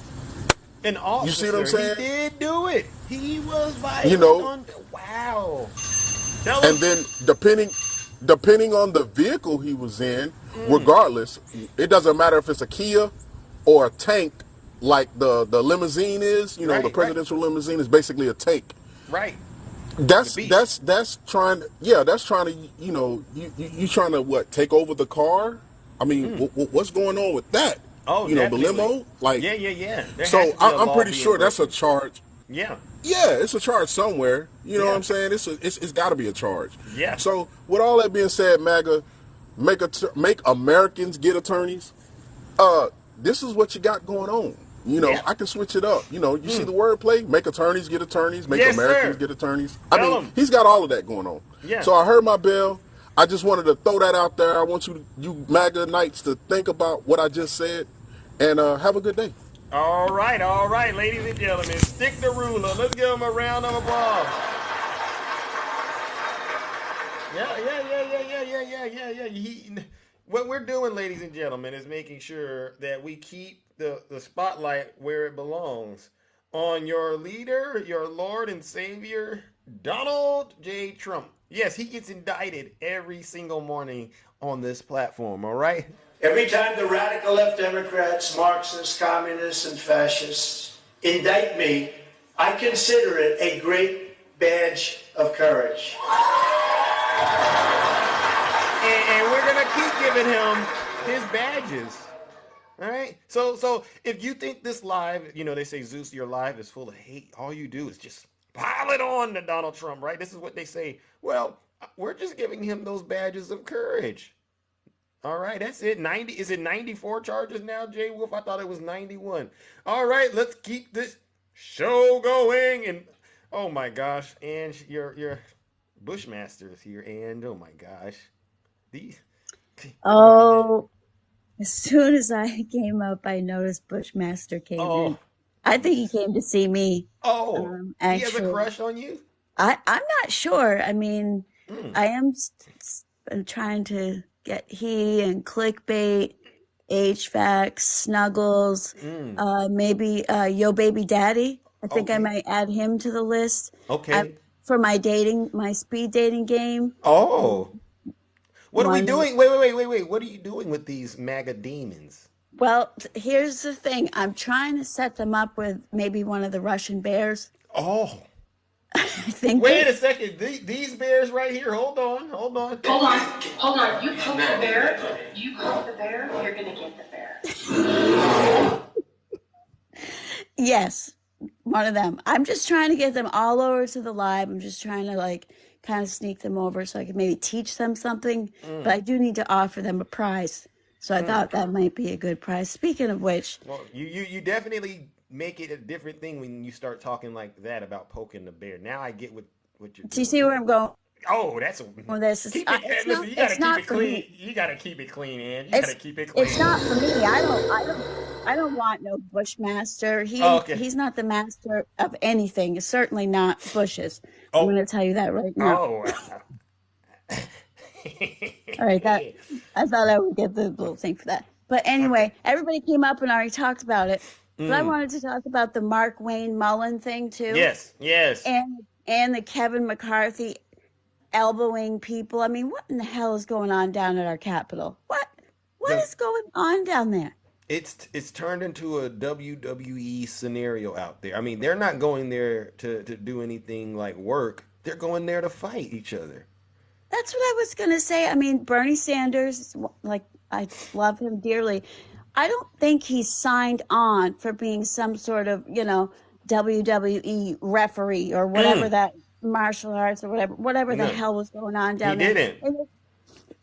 an officer. You see what I'm saying? He did do it. He was violent. Wow. And then depending on the vehicle he was in, regardless, it doesn't matter if it's a Kia or a tank, like the limousine is. The presidential limousine is basically a tank. Right. That's trying to you trying to what, take over the car? I mean, what's going on with that? Oh, the limo, yeah. So I'm pretty sure that's a charge. Yeah, it's a charge somewhere. You know what I'm saying? It's got to be a charge. Yeah. So with all that being said, MAGA, make Americans get attorneys. This is what you got going on. I can switch it up. You see the wordplay? Make attorneys get attorneys. Make Americans get attorneys. He's got all of that going on. Yeah. So I heard my bell. I just wanted to throw that out there. I want you MAGA Knights to think about what I just said, and have a good day. All right, ladies and gentlemen, stick the ruler. Let's give him a round of applause. Yeah. What we're doing, ladies and gentlemen, is making sure that we keep the spotlight where it belongs on your leader, your Lord and Savior, Donald J. Trump. Yes, he gets indicted every single morning on this platform, all right? Every time the radical left Democrats, Marxists, communists, and fascists indict me, I consider it a great badge of courage. And we're going to keep giving him his badges. All right? So if you think this live, they say, Zeus, your live is full of hate. All you do is just pile it on to Donald Trump, right? This is what they say. Well, we're just giving him those badges of courage. All right, that's it. Is it 94 charges now, Jay Wolf? I thought it was 91. All right, let's keep this show going. And oh my gosh, and your Bushmaster is here, and oh my gosh. As soon as I came up, I noticed Bushmaster came in. I think he came to see me. He has a crush on you? I'm not sure. I mean, I am trying to get he and clickbait, HVAC, Snuggles, maybe Yo Baby Daddy. I think I might add him to the list. Okay. For my speed dating game. What are we doing? Wait. What are you doing with these MAGA demons? Well, here's the thing. I'm trying to set them up with maybe one of the Russian bears. I think. Wait a second. These bears right here. Hold on. Hold on. You poke the bear, you're going to get the bear. Yes, one of them. I'm just trying to get them all over to the live. I'm just trying to kind of sneak them over so I could maybe teach them something. But I do need to offer them a prize. So I thought that might be a good prize. Speaking of which. Well, you definitely make it a different thing when you start talking like that about poking the bear. Now I get what you're doing. Do you see where I'm going? Oh, that's a... Well, this is, you gotta keep it clean. You gotta keep it clean, man. You gotta keep it clean. It's not for me. I don't want no Bushmaster. He's not the master of anything. It's certainly not Bush's. I'm going to tell you that right now. All right, I thought I would get the little thing for that. But anyway, everybody came up and already talked about it. But I wanted to talk about the Mark Wayne Mullen thing too. Yes, yes. And the Kevin McCarthy elbowing people. I mean, what in the hell is going on down at our Capitol? What is going on down there? It's turned into a WWE scenario out there. I mean, they're not going there to do anything like work. They're going there to fight each other. That's what I was going to say. I mean, Bernie Sanders, like, I love him dearly. I don't think he's signed on for being some sort of, WWE referee or whatever that martial arts or whatever the hell was going on down there. He didn't.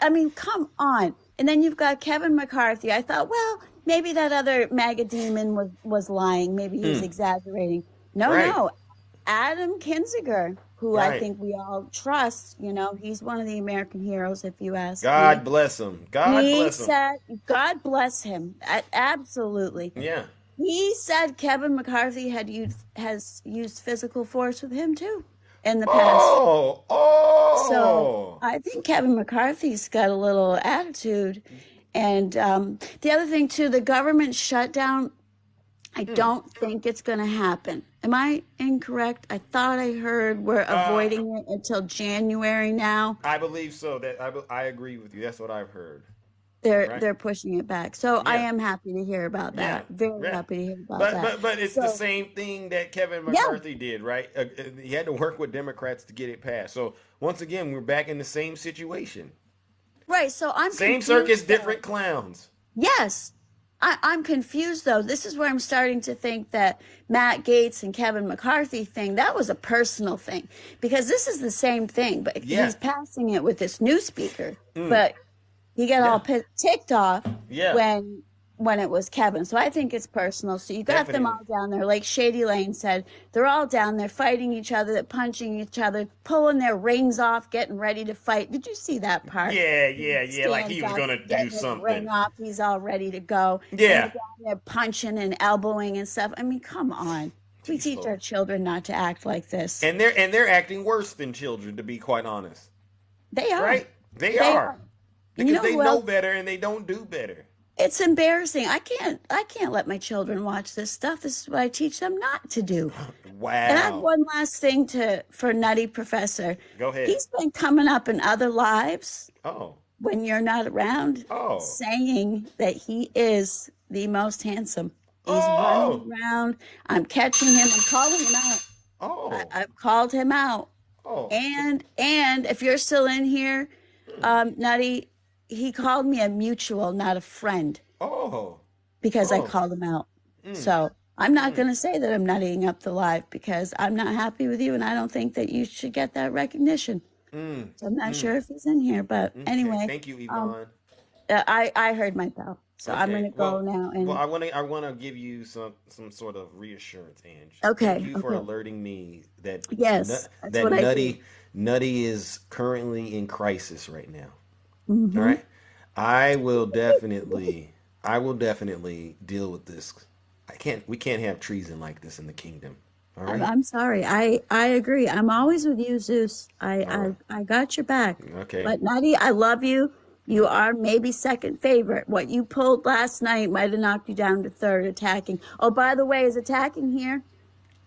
I mean, come on. And then you've got Kevin McCarthy. I thought, well, maybe that other MAGA demon was lying. Maybe he was exaggerating. No. Adam Kinzinger, who I think we all trust, he's one of the American heroes, if you ask me. God bless him. God bless him. God bless him. Absolutely. Yeah. He said Kevin McCarthy has used physical force with him too in the past. So I think Kevin McCarthy's got a little attitude. And the other thing too, the government shutdown, I don't think it's going to happen. Am I incorrect? I thought I heard we're avoiding it until January now. I believe so. I agree with you. That's what I've heard. They're pushing it back. So I am happy to hear about that. Very happy to hear about that. But it's the same thing that Kevin McCarthy did, right? He had to work with Democrats to get it passed. So once again, we're back in the same situation. Right. So I'm same circus, different clowns. Yes. I'm confused, though. This is where I'm starting to think that Matt Gaetz and Kevin McCarthy thing, that was a personal thing. Because this is the same thing, but he's passing it with this new speaker. But he got all ticked off when it was Kevin. So I think it's personal. So you got them all down there. Like Shady Lane said, they're all down there fighting each other, punching each other, pulling their rings off, getting ready to fight. Did you see that part? Yeah. Like he was going to do something. Ring off. He's all ready to go. Yeah. And down there punching and elbowing and stuff. I mean, come on. We teach our children not to act like this. And they're acting worse than children, to be quite honest. They are. Right? They are. Because they know better and they don't do better. It's embarrassing. I can't let my children watch this stuff. This is what I teach them not to do. Wow. And I have one last thing for Nutty Professor. Go ahead. He's been coming up in other lives. Oh. When you're not around. Oh. Saying that he is the most handsome. He's running around. I'm catching him. I'm calling him out. Oh. I've called him out. Oh. And if you're still in here, Nutty, he called me a mutual, not a friend. Oh. Because I called him out. So I'm not going to say that I'm nuttying up the live because I'm not happy with you and I don't think that you should get that recognition. So I'm not sure if he's in here, but anyway. Thank you, Yvonne. I heard my bell. So I'm going to go now. And I want to give you some sort of reassurance, Ange. Okay. Thank you for alerting me that Nutty is currently in crisis right now. Mm-hmm. All right. I will definitely deal with this. We can't have treason like this in the kingdom. All right. I'm sorry. I agree. I'm always with you, Zeus. I got your back. Okay. But Nutty, I love you. You are maybe second favorite. What you pulled last night might have knocked you down to third attacking. Oh, by the way, is attacking here?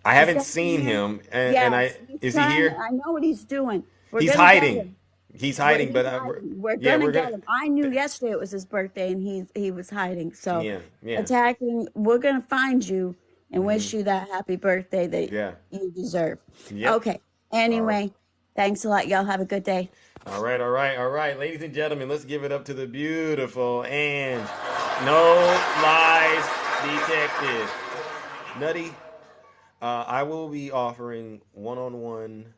I haven't seen him. Is he here? I know what he's doing. He's hiding. He's hiding, we're gonna get him. I knew yesterday it was his birthday, and he was hiding. So attacking, we're gonna find you and wish you that happy birthday that you deserve. Yep. Okay. Anyway, thanks a lot. Y'all have a good day. All right, ladies and gentlemen, let's give it up to the beautiful and no lies detected, Nutty. I will be offering one-on-one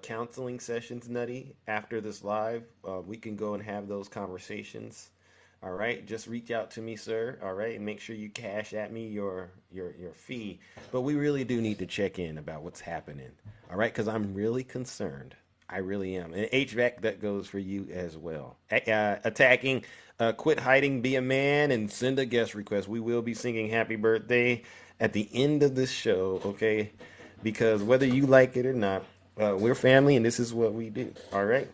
counseling sessions, Nutty, after this live. We can go and have those conversations. All right, just reach out to me, sir. All right, and make sure you cash at me your fee. But we really do need to check in about what's happening. All right, because I'm really concerned. I really am. And HVAC, that goes for you as well. Attacking, quit hiding, be a man, and send a guest request. We will be singing Happy Birthday at the end of this show, okay? Because whether you like it or not, we're family, and this is what we do. All right,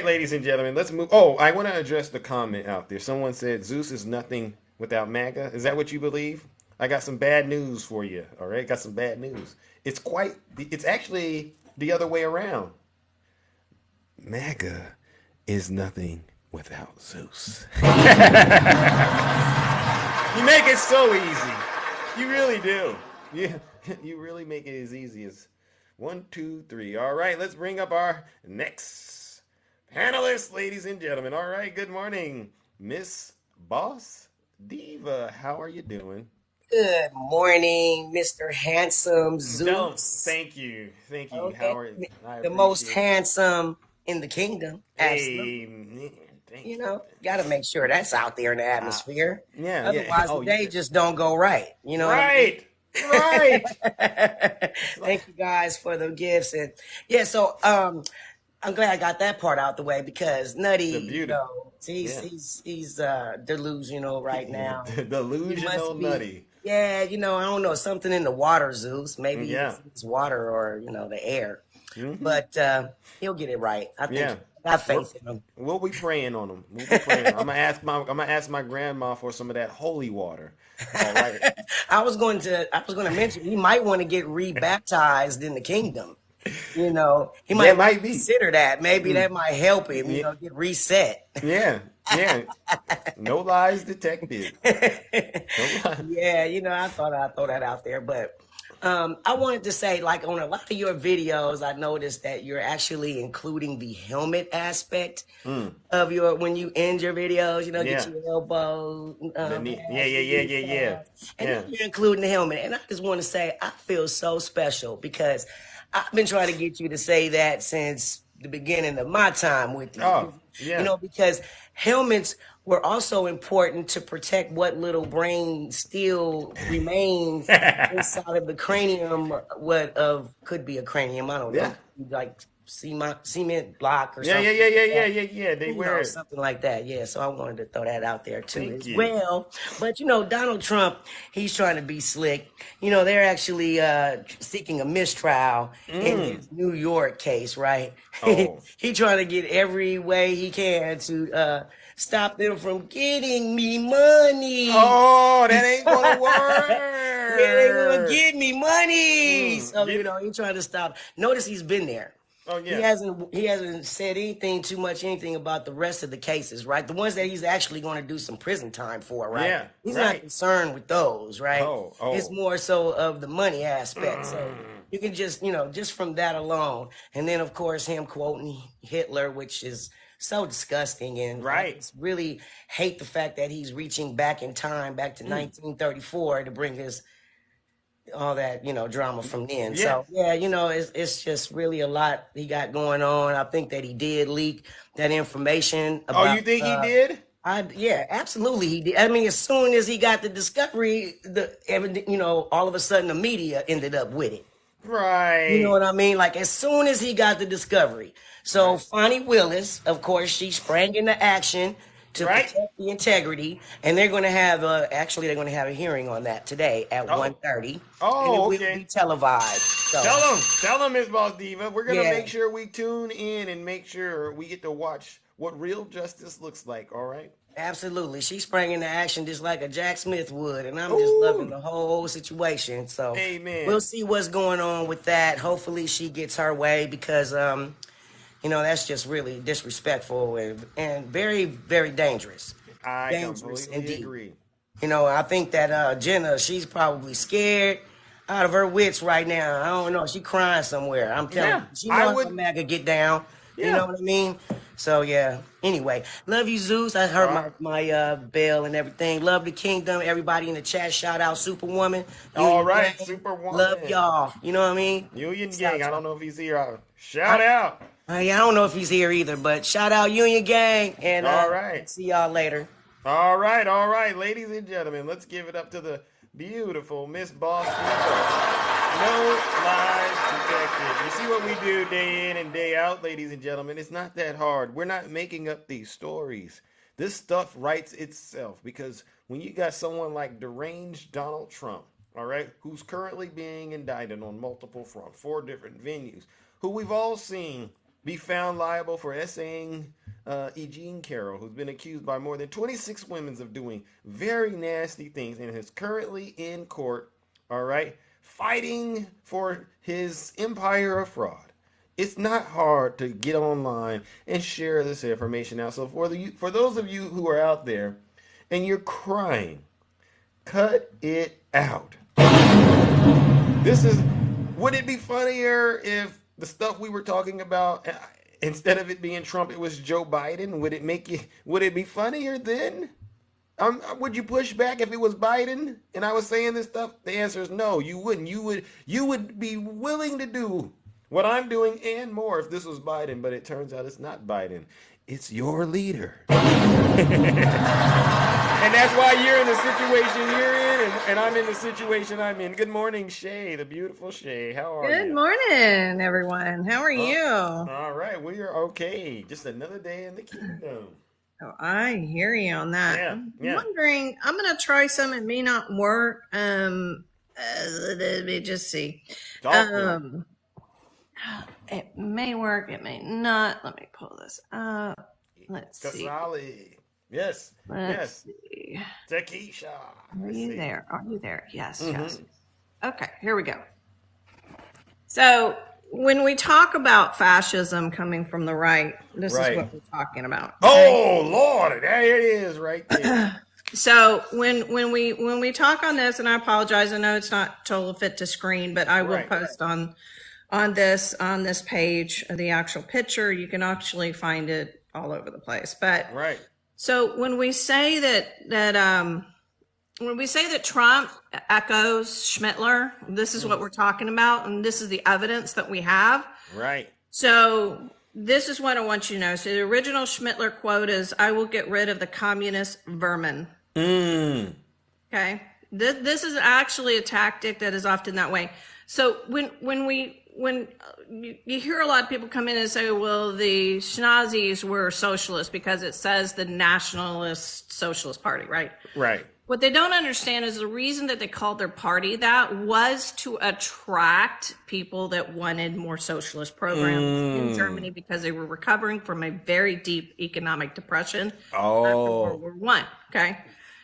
ladies and gentlemen, let's move. Oh, I want to address the comment out there. Someone said Zeus is nothing without MAGA. Is that what you believe? I got some bad news for you. All right, got some bad news. It's actually the other way around. MAGA is nothing without Zeus. You make it so easy. You really do. You really make it as easy as 1, 2, 3. All right, let's bring up our next panelist, ladies and gentlemen. All right, good morning, Miss Boss Diva. How are you doing? Good morning, Mr. Handsome Zeus. Thank you. Okay. How are you? The most handsome in the kingdom. Absolutely. You know, got to make sure that's out there in the atmosphere. Yeah. Otherwise, the day just don't go right. You know. Right. Right. Thank you guys for the gifts and yeah. So I'm glad I got that part out the way because Nutty, you know, he's delusional right now. Delusional Nutty. Yeah, you know, I don't know, something in the water, Zeus. Maybe it's water or, you know, the air. But he'll get it right. I think I have faith in him. We'll be praying on him. I'm gonna ask my grandma for some of that holy water. All right. I was going to mention he might want to get rebaptized in the kingdom. You know, he might consider that. Maybe that might help him, you know, get reset. Yeah. No lies detected. Yeah, you know, I thought I'd throw that out there. But I wanted to say, like, on a lot of your videos, I noticed that you're actually including the helmet aspect of when you end your videos, you know, get your elbow. And you're including the helmet. And I just want to say, I feel so special because I've been trying to get you to say that since the beginning of my time with you. You know, because helmets were also important to protect what little brain still remains inside of the cranium. Could be a cranium. I don't know. Like cement block or something. Yeah. They wear it. Something like that. Yeah. So I wanted to throw that out there too well. But you know, Donald Trump, he's trying to be slick. You know, they're actually seeking a mistrial in his New York case, right? He trying to get every way he can to stop them from getting me money. Oh, that ain't gonna work. They gonna get me money. So you know, he's trying to stop. Notice he's been there. Oh yeah. He hasn't said anything about the rest of the cases, right? The ones that he's actually going to do some prison time for, right? Yeah. He's not concerned with those, right? Oh. It's more so of the money aspect. So you can just, you know, just from that alone, and then of course him quoting Hitler, which is so disgusting, and I just really hate the fact that he's reaching back in time, back to 1934, to bring all that, you know, drama from then. So yeah, you know, it's just really a lot he got going on. I think that he did leak that information about, you think he did? Yeah, absolutely he did. I mean, as soon as he got the discovery, you know, all of a sudden the media ended up with it. Right. You know what I mean? Like, as soon as he got the discovery. So Fonnie Willis, of course, she sprang into action to protect the integrity, and they're going to have they're going to have a hearing on that today at 1:30. Oh, and it will be televised. So. Tell them, Ms. Boss Diva. We're going to make sure we tune in and make sure we get to watch what real justice looks like, all right? Absolutely. She sprang into action just like a Jack Smith would, and I'm just loving the whole situation. So we'll see what's going on with that. Hopefully she gets her way because, you know, that's just really disrespectful and very, very dangerous. I completely agree. You know, I think that Jenna, she's probably scared out of her wits right now. I don't know. She crying somewhere. I'm telling you. She knows how MAGA get down. You know what I mean? So, yeah. Anyway, love you, Zeus. I heard my bell and everything. Love the kingdom. Everybody in the chat, shout out Superwoman. All right, Superwoman. Love y'all. You know what I mean? Union Gang. I don't know if he's here. Shout out. Yeah, I don't know if he's here either, but shout out Union Gang. And all right. See y'all later. All right. Ladies and gentlemen, let's give it up to the beautiful Miss Boss Diva. No lies detected. You see what we do day in and day out, ladies and gentlemen? It's not that hard. We're not making up these stories. This stuff writes itself because when you got someone like deranged Donald Trump, all right, who's currently being indicted on multiple fronts, 4 different venues, who we've all seen be found liable for essaying E. Jean Carroll, who's been accused by more than 26 women of doing very nasty things and is currently in court, all right, fighting for his empire of fraud. It's not hard to get online and share this information out. So for those of you who are out there and you're crying, cut it out. Would it be funnier if the stuff we were talking about, instead of it being Trump, it was Joe Biden? Would it be funnier then? Would you push back if it was Biden and I was saying this stuff? The answer is no, you wouldn't. You would be willing to do what I'm doing and more if this was Biden, but it turns out it's not Biden. It's your leader. And that's why you're in the situation you're in, and I'm in the situation I'm in. Good morning, Shay, the beautiful Shay. How are you? Good morning, everyone. How are you? All right, we are okay. Just another day in the kingdom. Oh, I hear you on that. Yeah, I'm yeah. wondering, I'm going to try some. It may not work. Let me just see. It may work. It may not. Let me pull this up. Let's see. Kasali. Yes. Let's see. Takesha. Are you there? Are you there? Yes, yes. Okay, here we go. So when we talk about fascism coming from the right, this is what we're talking about. Okay? Oh Lord, there it is right there. So when we talk on this, and I apologize, I know it's not total fit to screen, but I will post on this page the actual picture. You can actually find it all over the place. But so when we say that Trump echoes Schmittler, this is what we're talking about, and this is the evidence that we have. Right. So this is what I want you to know. So the original Schmittler quote is, "I will get rid of the communist vermin." Okay. This is actually a tactic that is often that way. So when you hear a lot of people come in and say, well, the Nazis were socialists because it says the Nationalist Socialist Party, right? Right. What they don't understand is the reason that they called their party that was to attract people that wanted more socialist programs in Germany because they were recovering from a very deep economic depression after World War I. Okay.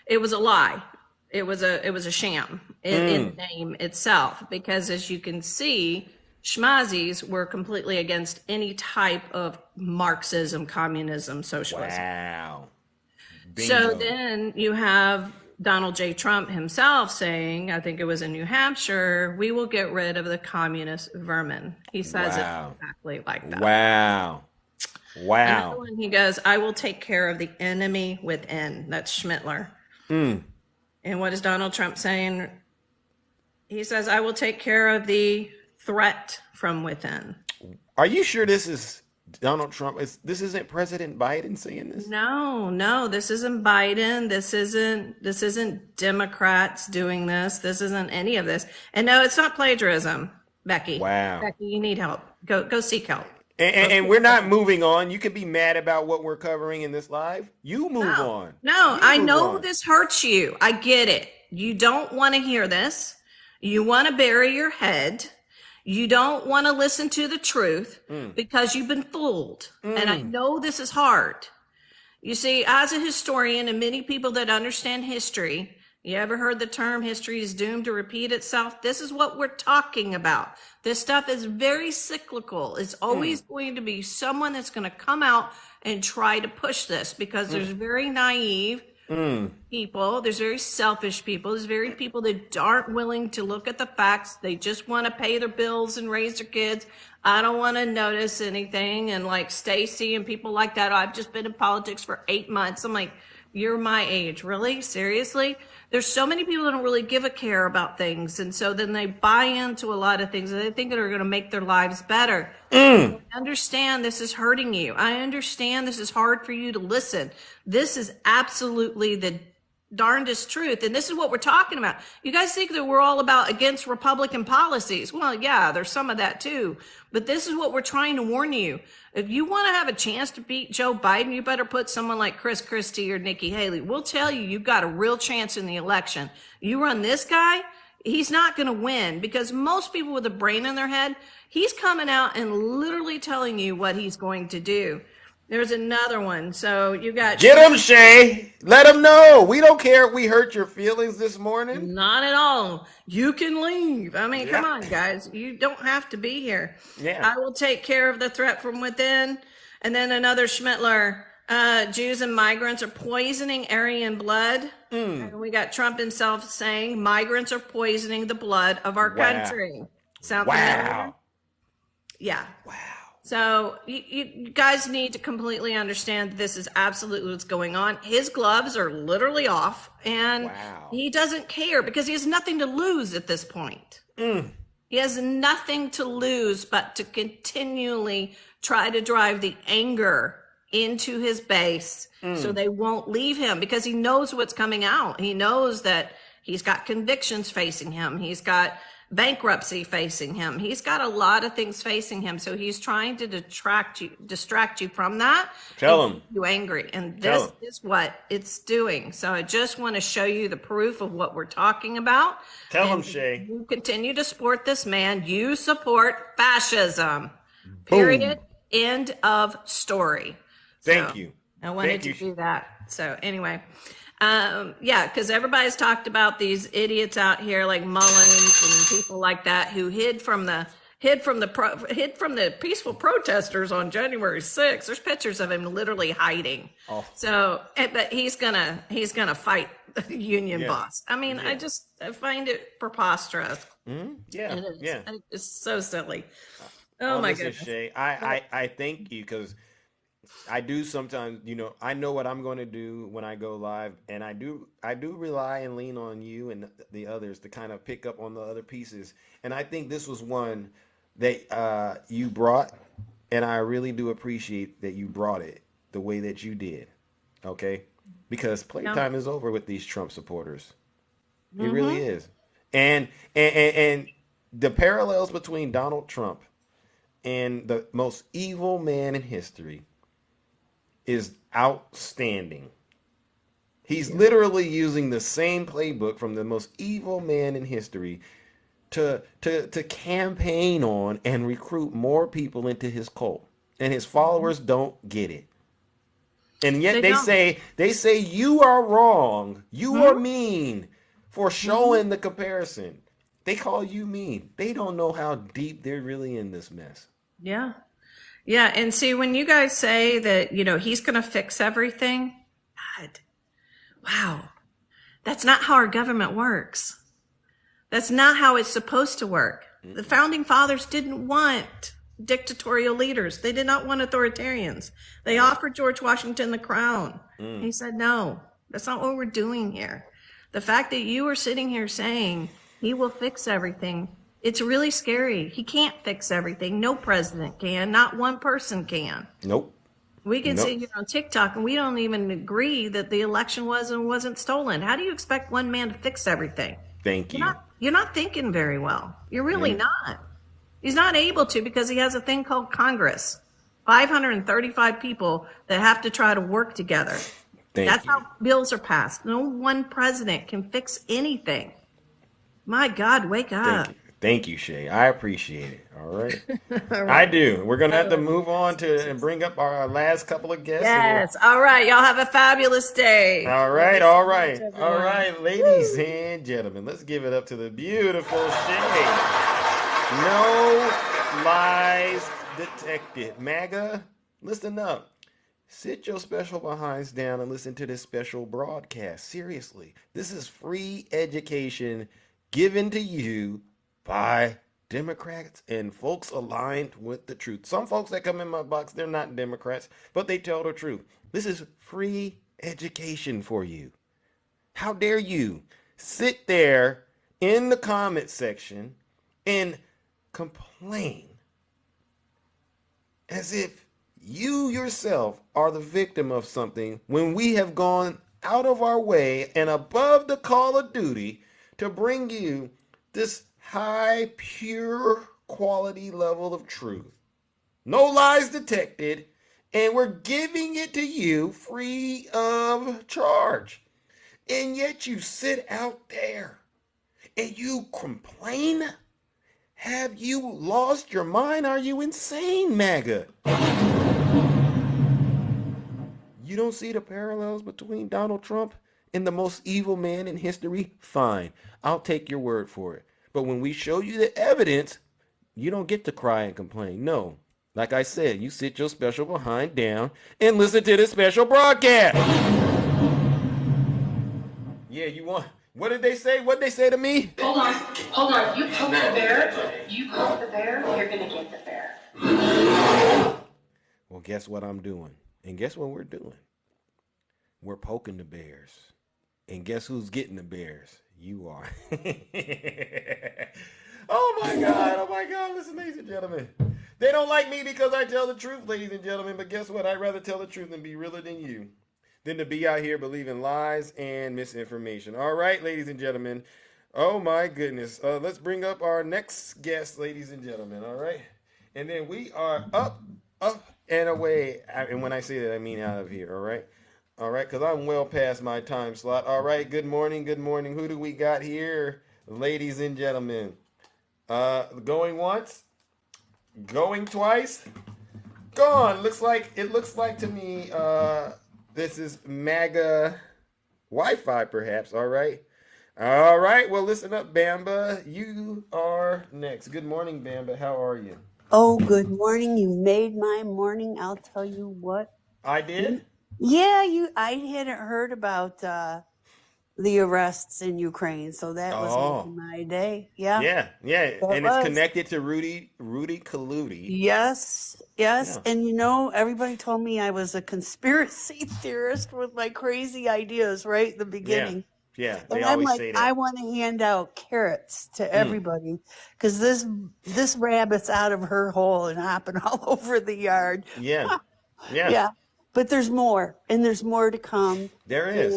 It was a lie. It was a sham in name itself, because as you can see, Schmazis were completely against any type of Marxism, communism, socialism. Wow. So then you have Donald J. Trump himself saying, I think it was in New Hampshire, we will get rid of the communist vermin. He says it exactly like that. Wow. Another one, he goes, I will take care of the enemy within. That's Schmittler. And what is Donald Trump saying? He says, I will take care of the threat from within. Are you sure this is Donald Trump? This isn't President Biden saying this? No, this isn't Biden. This isn't Democrats doing this. This isn't any of this. And no, it's not plagiarism, Becky. Wow. Becky, you need help. Go seek help. And we're not moving on. You can be mad about what we're covering in this live. You move on. No, I know this hurts you. I get it. You don't want to hear this. You want to bury your head. You don't want to listen to the truth because you've been fooled. And I know this is hard. You see, as a historian and many people that understand history, you ever heard the term history is doomed to repeat itself? This is what we're talking about. This stuff is very cyclical. It's always going to be someone that's going to come out and try to push this, because there's very naive people. There's very selfish people. There's very people that aren't willing to look at the facts. They just want to pay their bills and raise their kids. I don't want to notice anything. And like Stacy and people like that, I've just been in politics for 8 months. I'm like, you're my age. Really? Seriously? There's so many people that don't really give a care about things. And so then they buy into a lot of things that they think that are going to make their lives better. I understand this is hurting you. I understand this is hard for you to listen. This is absolutely the darndest truth. And this is what we're talking about. You guys think that we're all about against Republican policies. Well, yeah, there's some of that too. But this is what we're trying to warn you. If you want to have a chance to beat Joe Biden, you better put someone like Chris Christie or Nikki Haley. We'll tell you, you've got a real chance in the election. You run this guy, he's not going to win because most people with a brain in their head, he's coming out and literally telling you what he's going to do. There's another one. So you got Get him, Shay. Let him know. We don't care if we hurt your feelings this morning. Not at all. You can leave. I mean, come Yeah. on, guys. You don't have to be here. Yeah. I will take care of the threat from within. And then another Schmittler. Jews and migrants are poisoning Aryan blood. And we got Trump himself saying migrants are poisoning the blood of our country. Sound familiar? Yeah. Wow. So you guys need to completely understand this is absolutely what's going on. His gloves are literally off, and he doesn't care because he has nothing to lose at this point. He has nothing to lose but to continually try to drive the anger into his base so they won't leave him because he knows what's coming out. He knows that he's got convictions facing him. He's got bankruptcy facing him. He's got a lot of things facing him. So he's trying to distract you from that. Tell him. You angry. And this is what it's doing. So I just want to show you the proof of what we're talking about. Tell him, Shay. You continue to support this man. You support fascism. Period. End of story. Thank you. I wanted to do that. So anyway, because everybody's talked about these idiots out here like Mullins and people like that who hid from the peaceful protesters on January 6th. There's pictures of him literally hiding. So, but he's gonna fight the union boss. I mean, I find it preposterous. Yeah, It's so silly. Oh my goodness. Shay, I thank you because I do sometimes, I know what I'm going to do when I go live, and I do rely and lean on you and the others to kind of pick up on the other pieces. And I think this was one that you brought, and I really do appreciate that you brought it the way that you did. Okay, because playtime is over with these Trump supporters. It really is, and the parallels between Donald Trump and the most evil man in history is outstanding. He's literally using the same playbook from the most evil man in history to campaign on and recruit more people into his cult. And his followers don't get it. And yet they say you are wrong. You are mean for showing the comparison. They call you mean. They don't know how deep they're really in this mess. Yeah. Yeah. And see, when you guys say that, he's going to fix everything, God, wow, that's not how our government works. That's not how it's supposed to work. The founding fathers didn't want dictatorial leaders. They did not want authoritarians. They offered George Washington the crown. He said, no, that's not what we're doing here. The fact that you are sitting here saying he will fix everything, it's really scary. He can't fix everything. No president can. Not one person can. Nope. We can sit here on TikTok and we don't even agree that the election wasn't stolen. How do you expect one man to fix everything? Thank you. You're not thinking very well. You're really not. He's not able to because he has a thing called Congress. 535 people that have to try to work together. That's how bills are passed. No one president can fix anything. My God, wake up. Thank you, Shay. I appreciate it. All right. I do. We're going to have to move on and bring up our last couple of guests. Yes. All right. Y'all have a fabulous day. All right. All right. All right. Ladies and gentlemen, let's give it up to the beautiful Shay. No lies detected. MAGA, listen up. Sit your special behinds down and listen to this special broadcast. Seriously. This is free education given to you by Democrats and folks aligned with the truth. Some folks that come in my box, they're not Democrats, but they tell the truth. This is free education for you. How dare you sit there in the comment section and complain as if you yourself are the victim of something when we have gone out of our way and above the call of duty to bring you this high, pure quality level of truth. No lies detected, and we're giving it to you free of charge. And yet you sit out there and you complain? Have you lost your mind? Are you insane, MAGA? You don't see the parallels between Donald Trump and the most evil man in history? Fine, I'll take your word for it. But when we show you the evidence, you don't get to cry and complain. No. Like I said, you sit your special behind down and listen to this special broadcast. Yeah, you want... What did they say? What did they say to me? Hold on. You poke the bear, you're gonna get the bear. Well, guess what I'm doing? And guess what we're doing? We're poking the bears. And guess who's getting the bears? You are. Oh my God. Listen, ladies and gentlemen. They don't like me because I tell the truth, ladies and gentlemen. But guess what? I'd rather tell the truth and be realer than you than to be out here believing lies and misinformation. All right, ladies and gentlemen. Oh my goodness. Let's bring up our next guest, ladies and gentlemen. All right. And then we are up and away. And when I say that, I mean out of here. All right. All right. Because I'm well past my time slot. All right. Good morning. Good morning. Who do we got here, ladies and gentlemen? Going once, going twice, gone. It looks like to me, this is MAGA Wi-Fi, perhaps. All right. Well, listen up, Bamba. You are next. Good morning, Bamba. How are you? Oh, good morning. You made my morning. I'll tell you what. I did? Yeah, I hadn't heard about the arrests in Ukraine, so that was making my day. Yeah. Yeah. And it's connected to Rudy Giuliani. Yes. Yeah. And everybody told me I was a conspiracy theorist with my crazy ideas right at the beginning. Yeah, they always say that. I want to hand out carrots to everybody because this rabbit's out of her hole and hopping all over the yard. Yeah. But there's more, and there's more to come. There is.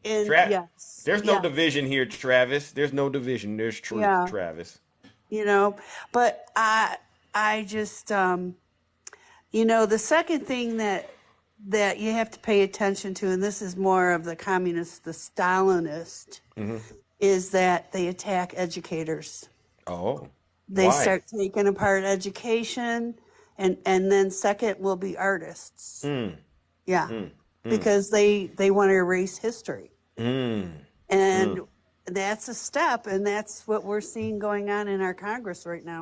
And yes, there's no division here, Travis. There's no division. There's truth, Travis. But I just, the second thing that you have to pay attention to, and this is more of the communist, the Stalinist, is that they attack educators. Oh. They start taking apart education, and then second will be artists. Because they want to erase history. And that's a step, and that's what we're seeing going on in our Congress right now.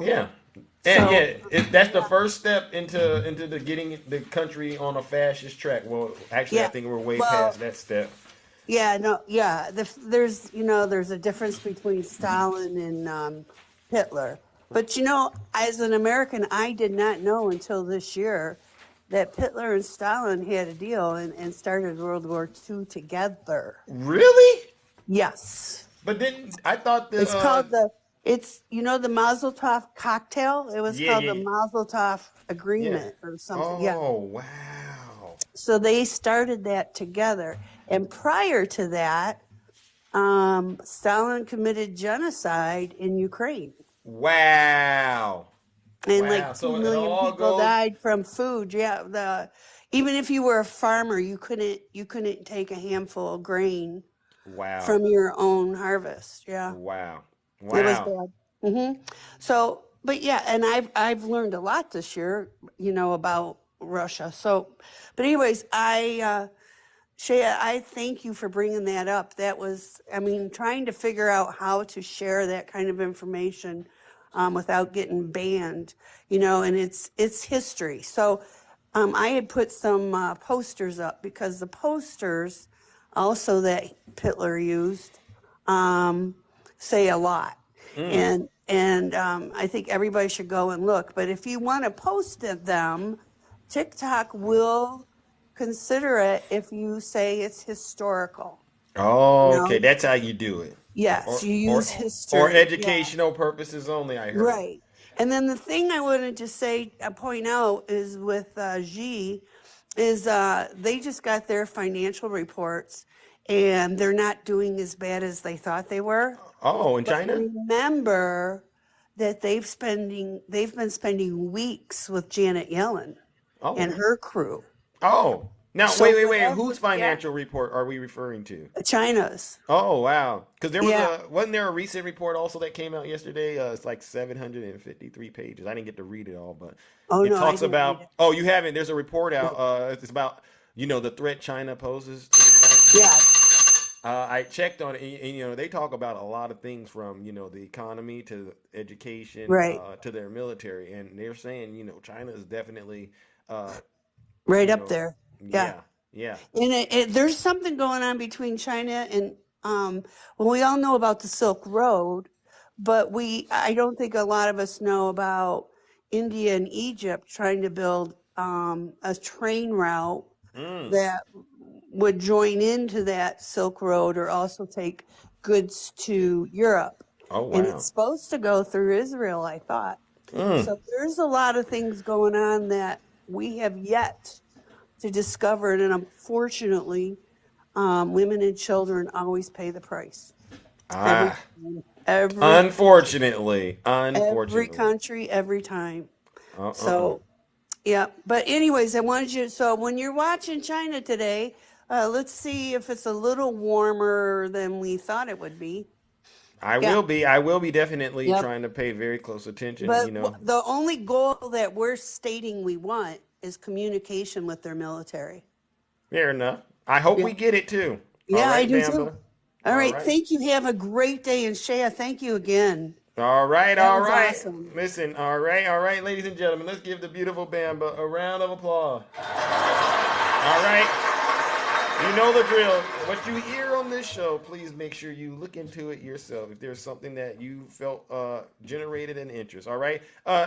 That's the first step into the getting the country on a fascist track. Well, actually, I think we're way past that step. There's a difference between Stalin and Hitler. But as an American, I did not know until this year that Hitler and Stalin had a deal and started World War II together. Really? Yes. But I thought it's called the Mazel Tov cocktail. It was called the Mazel Tov agreement or something. Oh, wow. So they started that together. And prior to that, Stalin committed genocide in Ukraine. Wow. And 2 million people died from food. Yeah, even if you were a farmer, you couldn't take a handful of grain from your own harvest. Yeah. Wow. It was bad. So, but and I've learned a lot this year, about Russia. So, but anyways, Shea, I thank you for bringing that up. That was, trying to figure out how to share that kind of information without getting banned, and it's history. So I had put some posters up because the posters also that Hitler used say a lot. And I think everybody should go and look. But if you want to post them, TikTok will consider it if you say it's historical. Oh, okay. That's how you do it. Yes, you use history. For educational purposes only, I heard. Right. And then the thing I wanted to point out is with Xi, is they just got their financial reports, and they're not doing as bad as they thought they were. Oh, in China? Remember that they've been spending weeks with Janet Yellen and her crew. Oh. Now, So wait. whatever, Whose yeah, financial report are we referring to? China's. Oh, wow. Because there was Yeah. wasn't there a recent report also that came out yesterday? It's like 753 pages. I didn't get to read it all, but Oh it no, I talks didn't read about, it. oh, you haven't? There's a report out. No. It's about, the threat China poses to the United Yeah. States. I checked on it, and they talk about a lot of things from, the economy to education Right. to their military. And they're saying, China is definitely, uh, Right you up know, there. Yeah. yeah, yeah. And there's something going on between China and well, we all know about the Silk Road, but I don't think a lot of us know about India and Egypt trying to build a train route Mm. that would join into that Silk Road or also take goods to Europe. Oh, And it's wow. supposed to go through Israel, I thought. Mm. So there's a lot of things going on that we have yet to discover, and unfortunately, women and children always pay the price. Every Ah. time, every Unfortunately, every unfortunately. country, every time. Uh. So yeah. But anyways, I wanted you. So when you're watching China today, let's see if it's a little warmer than we thought it would be. I Yeah. will be. I will be definitely Yep. trying to pay very close attention. But the only goal that we're stating we want is communication with their military. Fair enough. I hope Yeah. we get it too. All Yeah, I right, do too. Bamba. All All right. right. Thank you. Have a great day. And Shea, thank you again. All right. That All was right. awesome. Listen. All right, ladies and gentlemen. Let's give the beautiful Bamba a round of applause. All right. You know the drill. What you hear on this show, please make sure you look into it yourself. If there's something that you felt generated an interest, all right?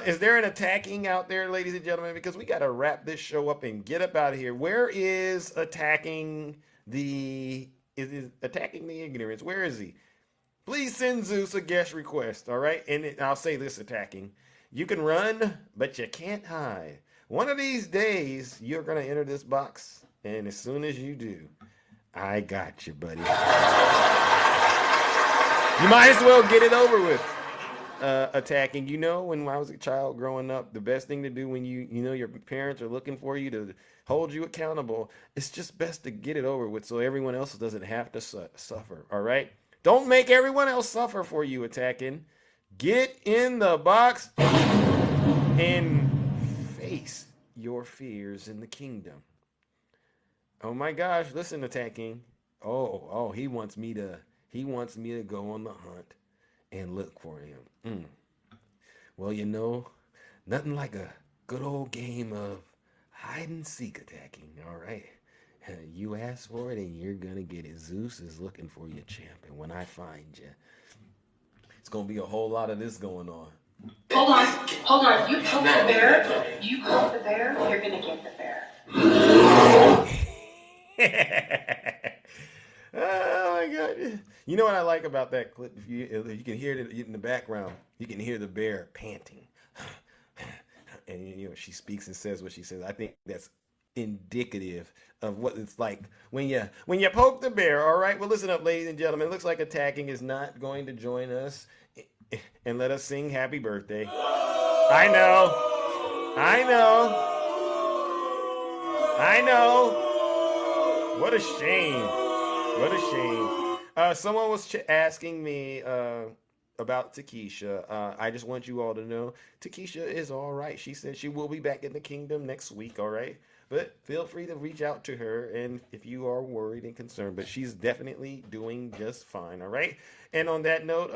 Is there an attacking out there, ladies and gentlemen? Because we got to wrap this show up and get up out of here. Where is attacking is attacking the ignorance? Where is he? Please send Zeus a guest request, all right? And I'll say this, attacking. You can run, but you can't hide. One of these days, you're going to enter this box. And as soon as you do, I got you, buddy. You might as well get it over with. Attacking. When I was a child growing up, the best thing to do when your parents are looking for you to hold you accountable, it's just best to get it over with so everyone else doesn't have to suffer, all right? Don't make everyone else suffer for you, attacking. Get in the box and face your fears in the kingdom. Oh my gosh, listen, attacking. Oh, he wants me to go on the hunt and look for him. Well, nothing like a good old game of hide and seek, attacking, all right? You ask for it and you're gonna get it. Zeus is looking for you, champ, and when I find you, it's gonna be a whole lot of this going on. Hold on. You poke the bear, you're gonna get the bear. Oh my god! You know what I like about that clip? If you can hear it in the background, you can hear the bear panting, and she speaks and says what she says. I think that's indicative of what it's like when you poke the bear. All right. Well, listen up, ladies and gentlemen. It looks like attacking is not going to join us and let us sing happy birthday. I know. What a shame. Someone was asking me about Takesha. I just want you all to know Takesha is all right. She said she will be back in the kingdom next week, all right? But feel free to reach out to her and if you are worried and concerned. But she's definitely doing just fine, all right? And on that note,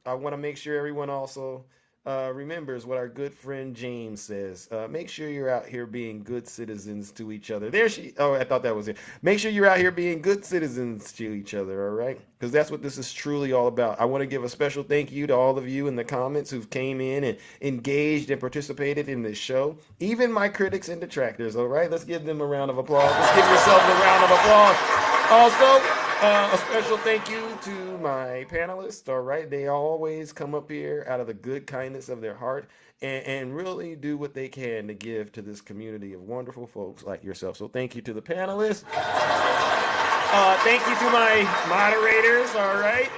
I want to make sure everyone also remembers what our good friend James says. Make sure you're out here being good citizens to each other. Oh, I thought that was it. Make sure you're out here being good citizens to each other, all right? Because that's what this is truly all about. I want to give a special thank you to all of you in the comments who've came in and engaged and participated in this show. Even my critics and detractors, all right? Let's give them a round of applause. Let's give yourselves a round of applause. Also, a special thank you to my panelists, all right? They always come up here out of the good kindness of their heart and really do what they can to give to this community of wonderful folks like yourself. So thank you to the panelists. Thank you to my moderators, all right?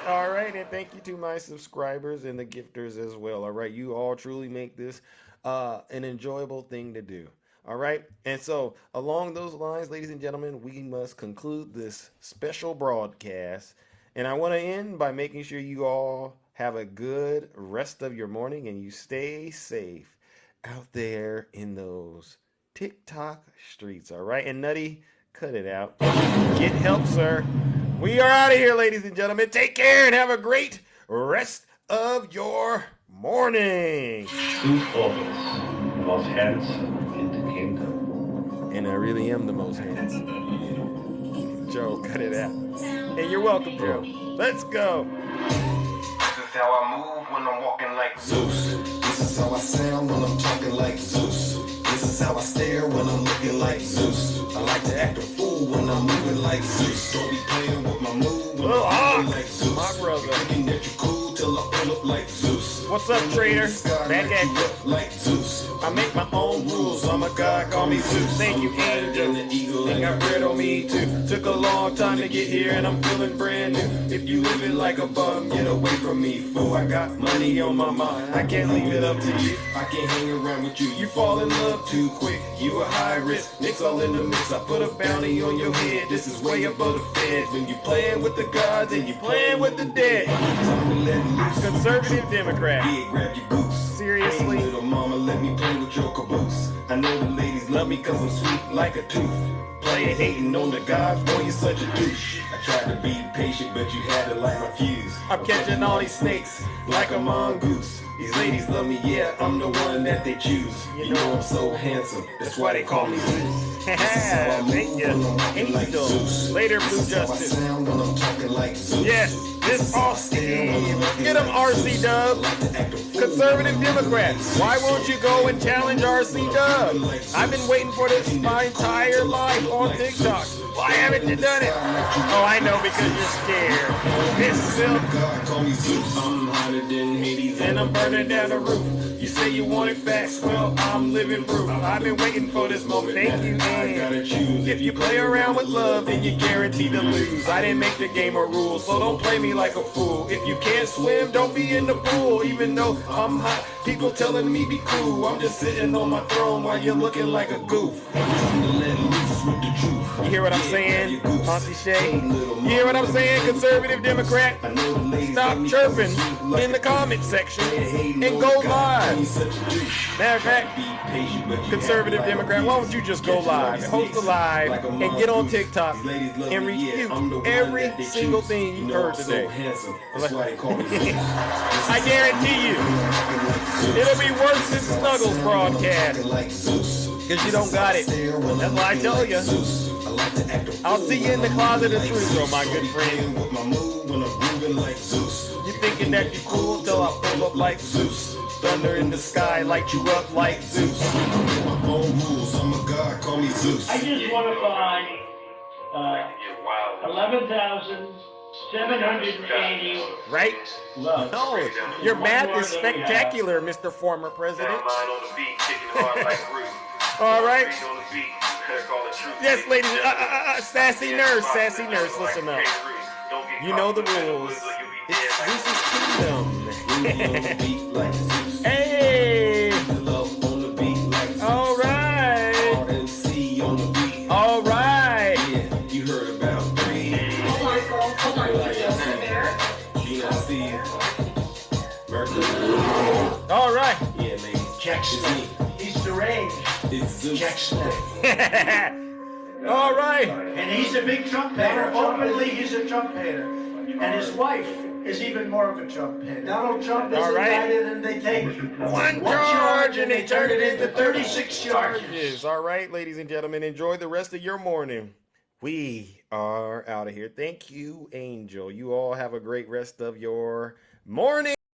And thank you to my subscribers and the gifters as well, all right? You all truly make this an enjoyable thing to do. All right. And so along those lines, ladies and gentlemen, we must conclude this special broadcast. And I want to end by making sure you all have a good rest of your morning and you stay safe out there in those TikTok streets. All right. And Nutty, cut it out. Get help, sir. We are out of here, ladies and gentlemen. Take care and have a great rest of your morning. Most handsome in the kingdom. And I really am the most handsome. Joe, cut it out. And you're welcome, Joe. Let's go. This is how I move when I'm walking like Zeus. This is how I sound when I'm talking like Zeus. This is how I stare when I'm looking like Zeus. I like to act a fool when I'm moving like Zeus. Don't be playing with my move when I'm moving like Zeus. My brother. Thinking that you're cool till I pull up like Zeus. What's up, trader? Back at you. Like Zeus. I make my own rules. I'm a god, call me Zeus. Thank you, Angel. They got bread on me too. Took a long time to get here and I'm feeling brand new. If you living like a bum, get away from me, fool. I got money on my mind. I can't leave it up to you. I can't hang around with you. You fall in love too quick. You a high risk. Mix all in the mix. I put a bounty on your head. This is way above the feds. When you playing with the gods and you playing with the dead. Conservative Democrat. Yeah, grab your goose. Seriously? Hey, little mama, let me play with your caboose. I know the ladies love me cause I'm sweet like a tooth. Playing hating on the gods, boy, you're such a douche. I tried to be patient, but you had to light my fuse. I'm catching all these snakes like a mongoose. These ladies love me, yeah, I'm the one that they choose. You know I'm so handsome, that's why they call me Zeus. Thank you. Angel. Later, Blue Justice. Yes, this Austin. Get him, RC Dub. Conservative Democrat. Why won't you go and challenge RC Dub? I've been waiting for this my entire life on TikTok. Why haven't you done it? Oh, I know, because you're scared. This Silk. I'm hotter than Hades and I'm burning down the roof. You say you wanted facts, well, I'm living proof. I've been waiting for this moment. Thank you, and if you play around with love, then you're guaranteed to lose. I didn't make the game a rule, so don't play me like a fool. If you can't swim, don't be in the pool. Even though I'm hot, people telling me be cool. I'm just sitting on my throne while you're looking like a goof. You hear what I'm saying, Auntie Shay? You hear what I'm saying, Conservative Democrat? Stop chirping in the comment section and go live. Matter of fact, Conservative Democrat, why don't you just go live, host a live, and get on TikTok and refute every single thing you heard today. I guarantee you, it'll be worse than Snuggles' broadcast, because you don't got it. That's why I tell you. I'll see you in the closet of truth, though, my good friend. You thinking that you cool till I pull up like Zeus. Thunder in the sky, light you up like Zeus. I just want to buy 11,780. Right? Love. No, your math is spectacular, Mr. Former President. All right. Yes, ladies. Sassy nurse, listen up. You know the rules. It's Zeus's kingdom. Hey. All right. All right. You heard about 3. Hold on, you just there. All right. Yeah, ladies. Jackson. He's deranged. It's Zeus. Jackson. All right. And he's a big Trump hater. Openly, he's a Trump hater. And his wife is even more of a Trump hater. Donald Trump is indicted and they take one charge and they turn it into 36 charges. All right, ladies and gentlemen, enjoy the rest of your morning. We are out of here. Thank you, Angel. You all have a great rest of your morning.